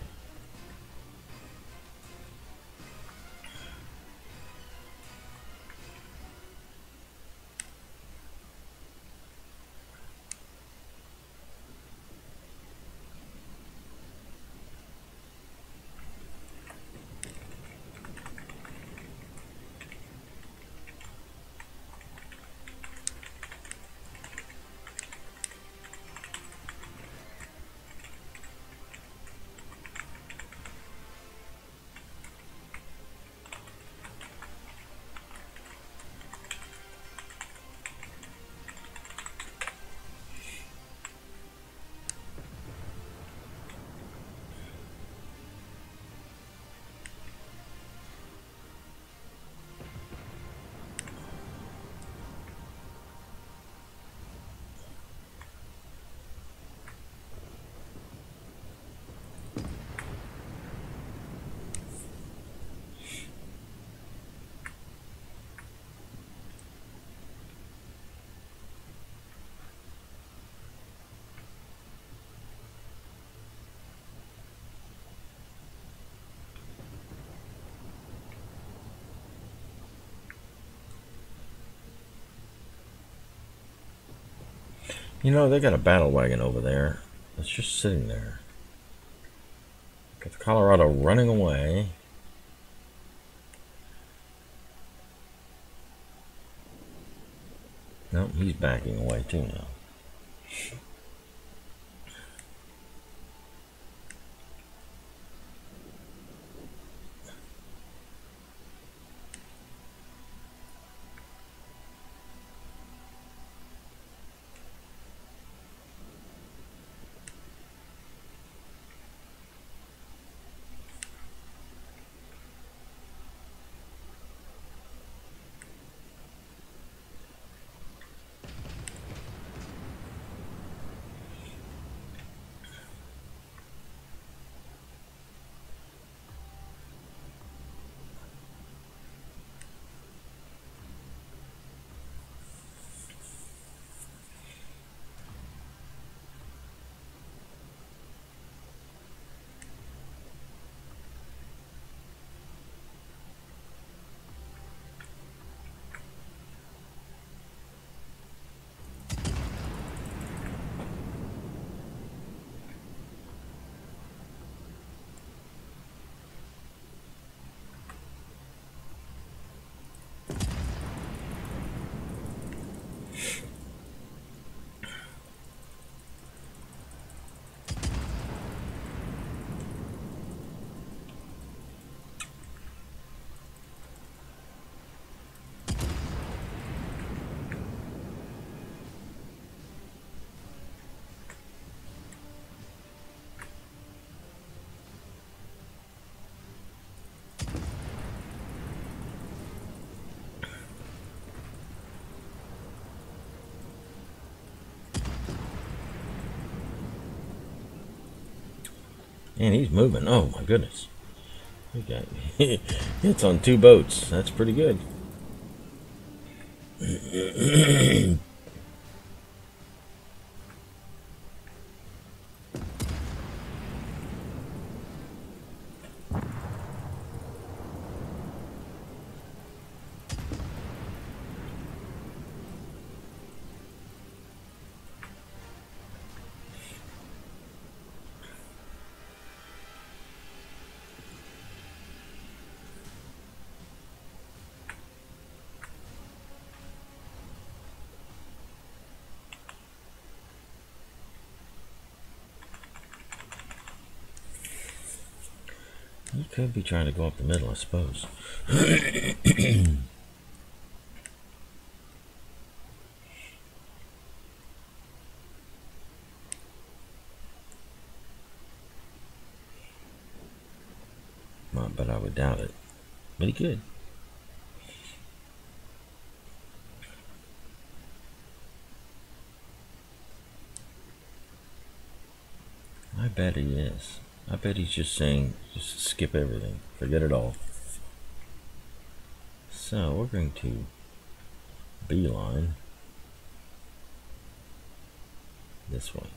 You know, they got a battle wagon over there. It's just sitting there. Got the Colorado running away. Nope, he's backing away too now. And he's moving. Oh my goodness. He got hits on 2 boats. That's pretty good. could be trying to go up the middle, I suppose. But I would doubt it. But he could. I bet he is. I bet he's just saying, just skip everything. Forget it all. So we're going to beeline this way.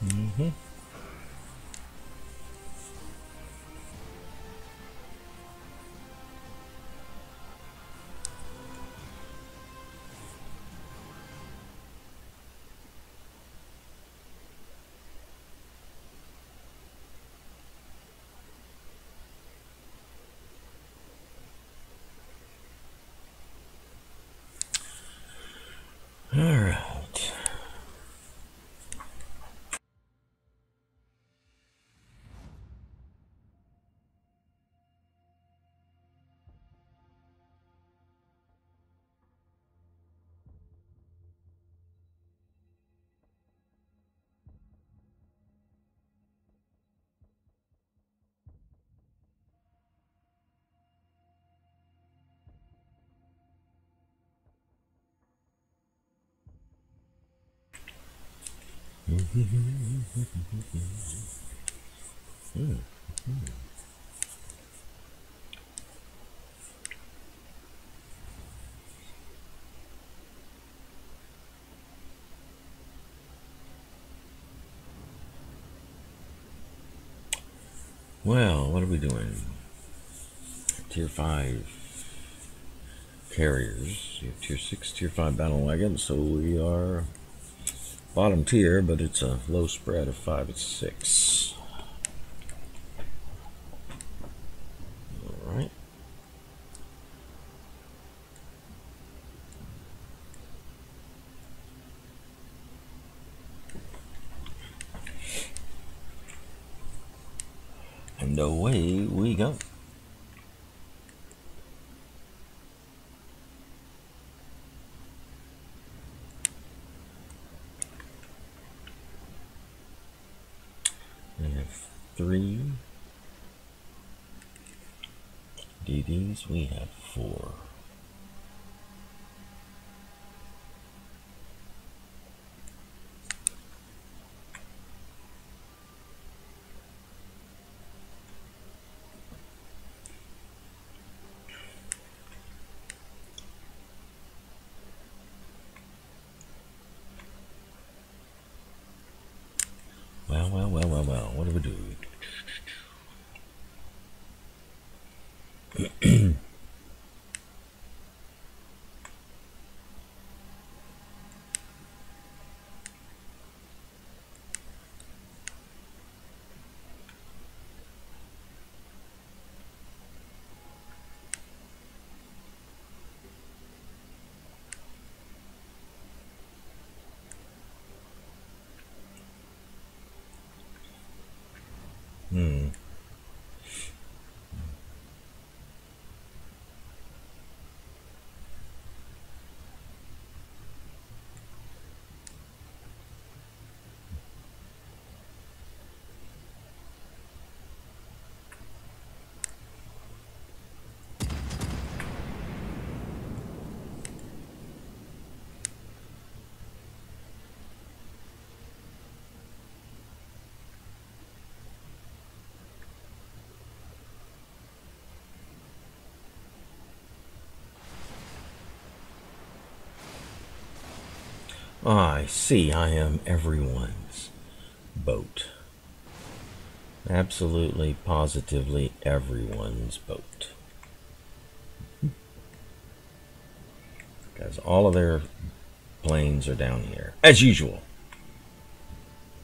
Mm-hmm. All right. Well, what are we doing? Tier 5 carriers. You have Tier 6, Tier 5 battle wagons, so we are bottom tier, but it's a low spread of 5 and 6. Alright. And away we go. We have 3 DDs. We have 4. Well, what do we do? I see. I am everyone's boat. Absolutely, positively everyone's boat. Because all of their planes are down here, as usual.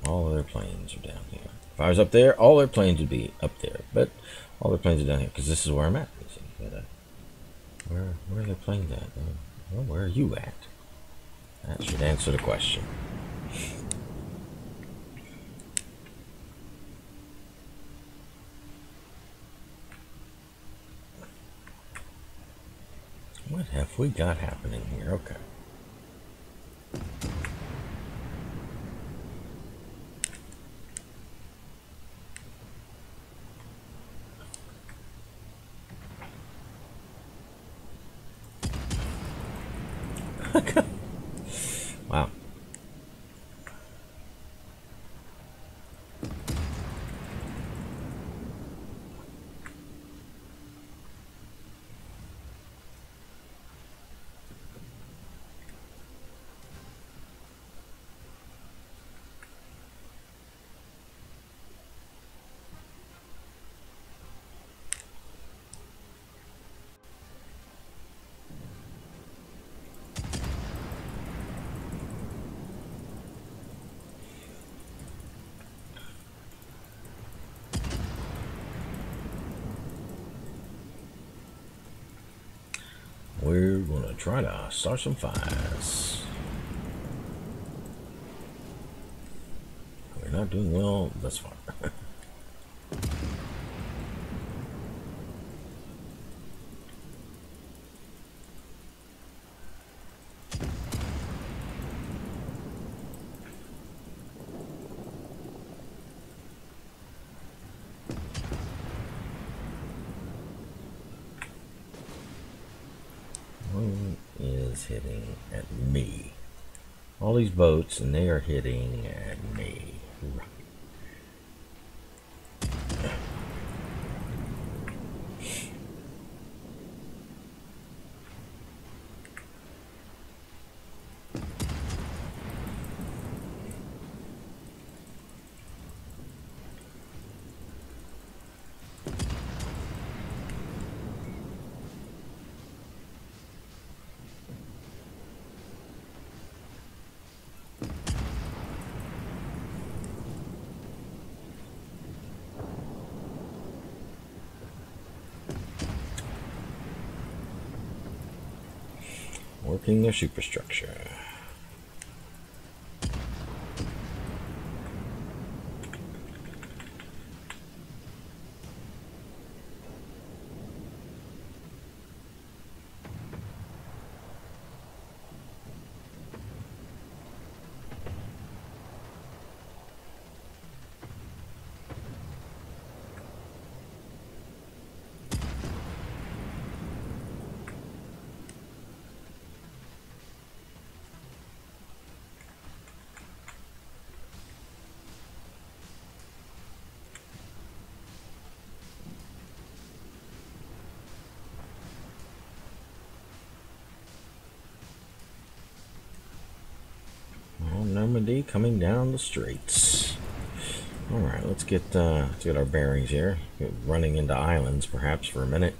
All of their planes are down here. If I was up there, all their planes would be up there. But all their planes are down here, because this is where I'm at. But, where are their planes at? Well, where are you at? That should answer the question. What have we got happening here? Okay. Wow. We're gonna try to start some fires. We're not doing well thus far. One is hitting at me. all these boats, and they are hitting at me. Working their superstructure. Normandy coming down the straits. All right, let's get our bearings here. Running into islands, perhaps for a minute.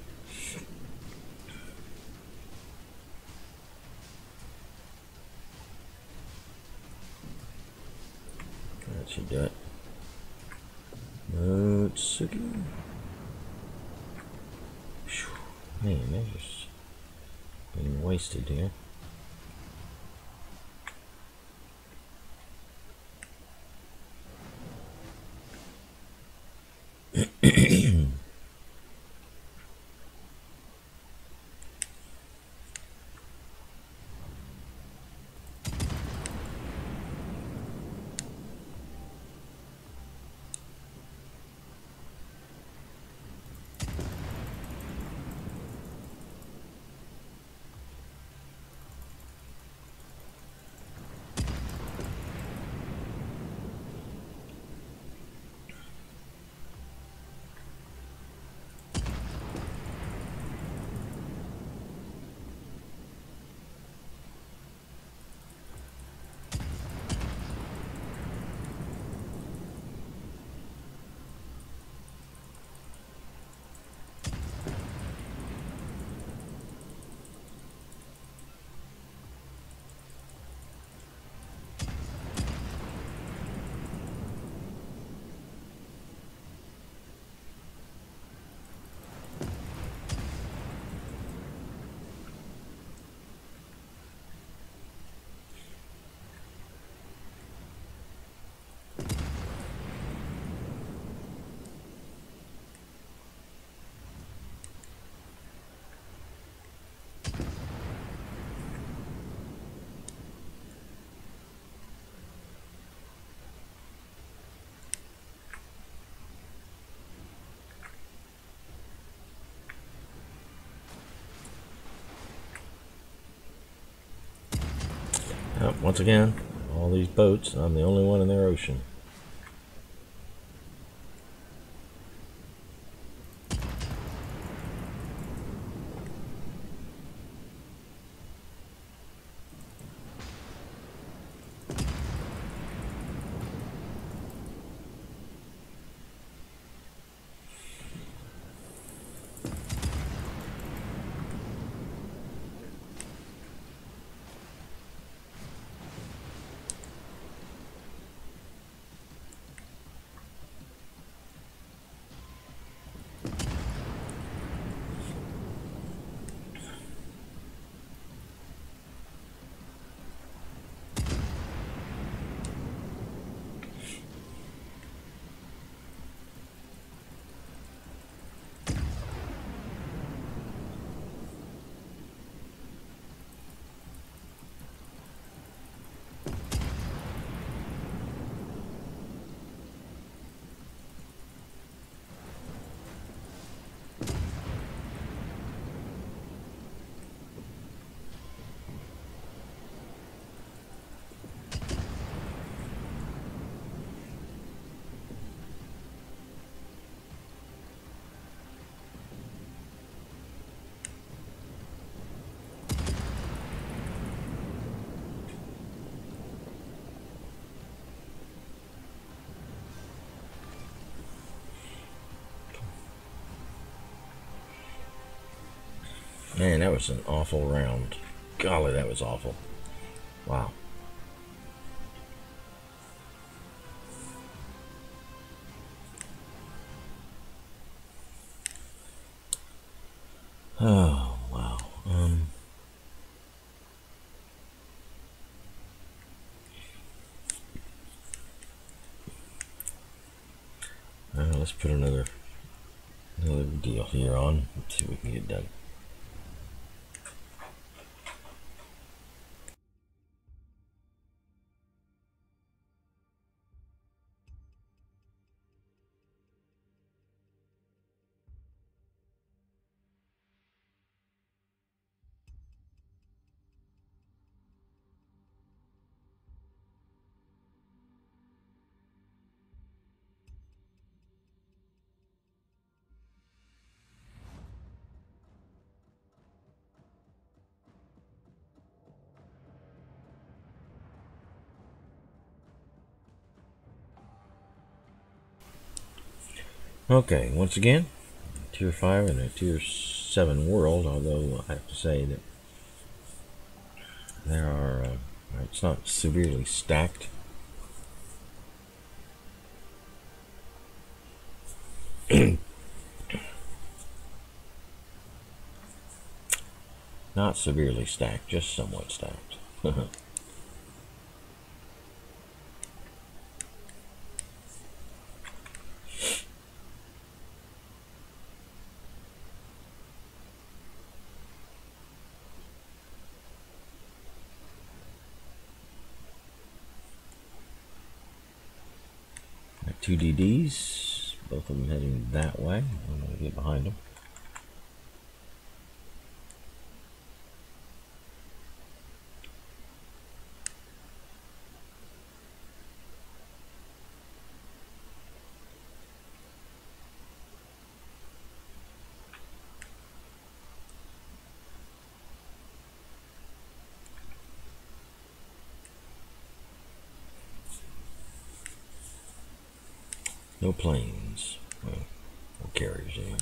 That should do it. Motsuki. Man, they're just being wasted here. Once again, all these boats, I'm the only one in their ocean. Man, that was an awful round. Golly, that was awful. Wow. Oh, wow. Let's put another deal here on. Let's see if we can get done. Okay, once again, Tier 5 and a Tier 7 world, although I have to say that there are, it's not severely stacked. Not severely stacked, just somewhat stacked. Got 2 DDs, both of them heading that way. I'm going to get behind them. No planes. Well, no carriers anyway.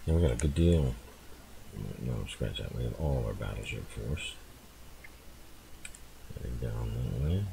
Yeah, we got a good deal. No, scratch that. We have all of our battleship force heading down that way.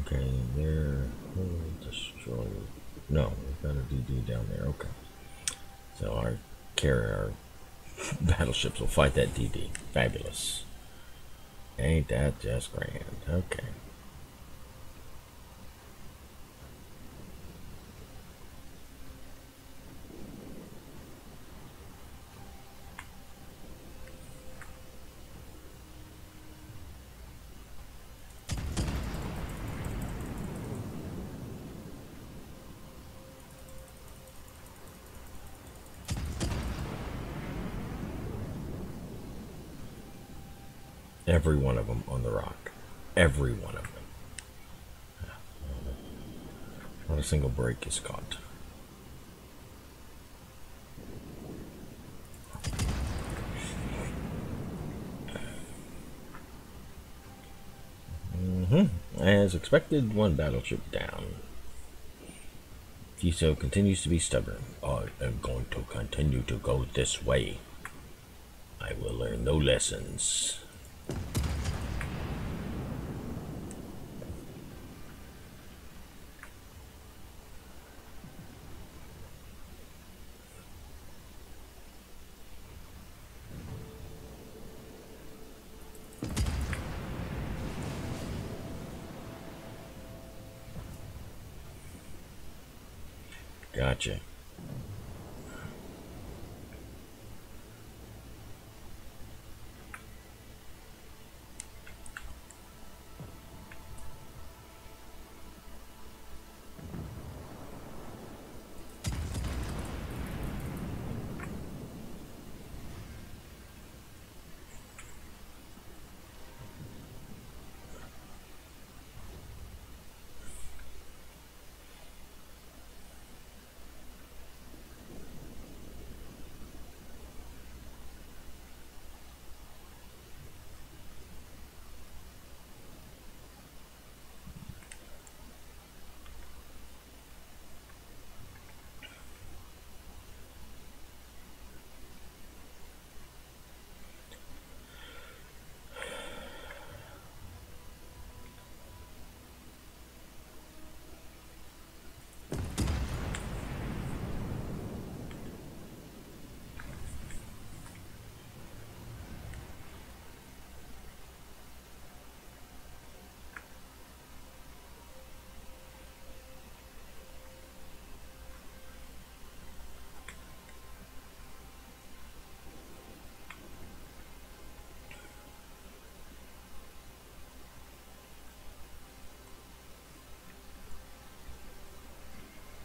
Okay, there. Destroy. No, we've got a DD down there. Okay. So our carrier, battleships will fight that DD. Fabulous. Ain't that just grand? Okay. Every one of them on the rock. Every one of them. Not a single break is caught. As expected, one battleship down. Kiso continues to be stubborn. I am going to continue to go this way. I will learn no lessons. Gotcha.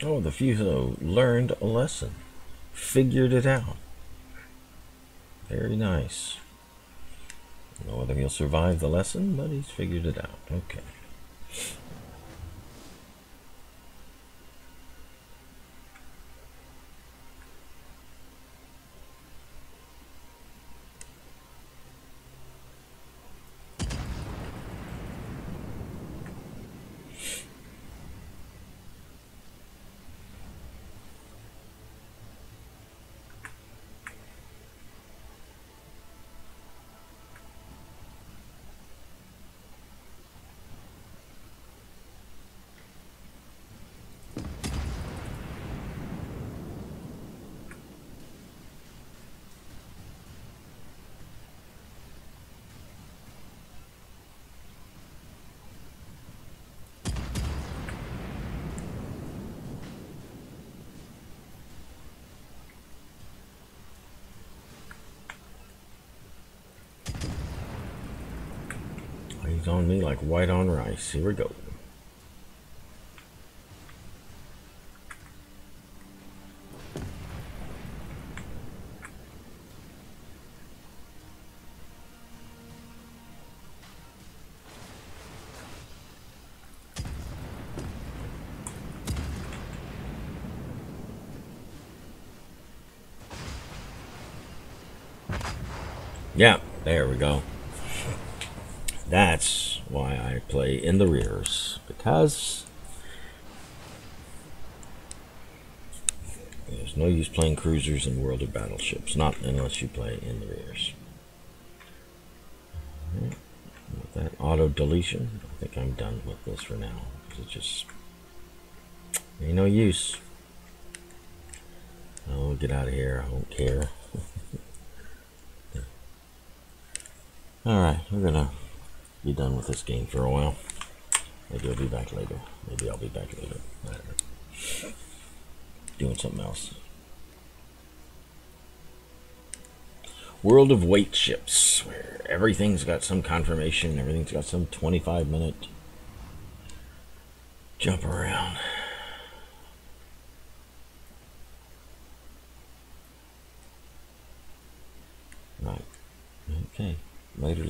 Oh, the Fuso learned a lesson. Figured it out. Very nice. I don't know whether he'll survive the lesson, but he's figured it out. Okay. He's on me like white on rice. Here we go. Yeah, there we go. That's why I play in the rears, because there's no use playing cruisers in World of Battleships, not unless you play in the rears. Right. With that auto deletion, I think I'm done with this for now, because it just ain't no use. I'll get out of here, I don't care. Alright, we're gonna be done with this game for a while. Maybe I'll be back later. Maybe I'll be back later. I don't know. Doing something else. World of Weight Ships, where everything's got some confirmation, everything's got some 25-minute jump around. Right. Okay. Later.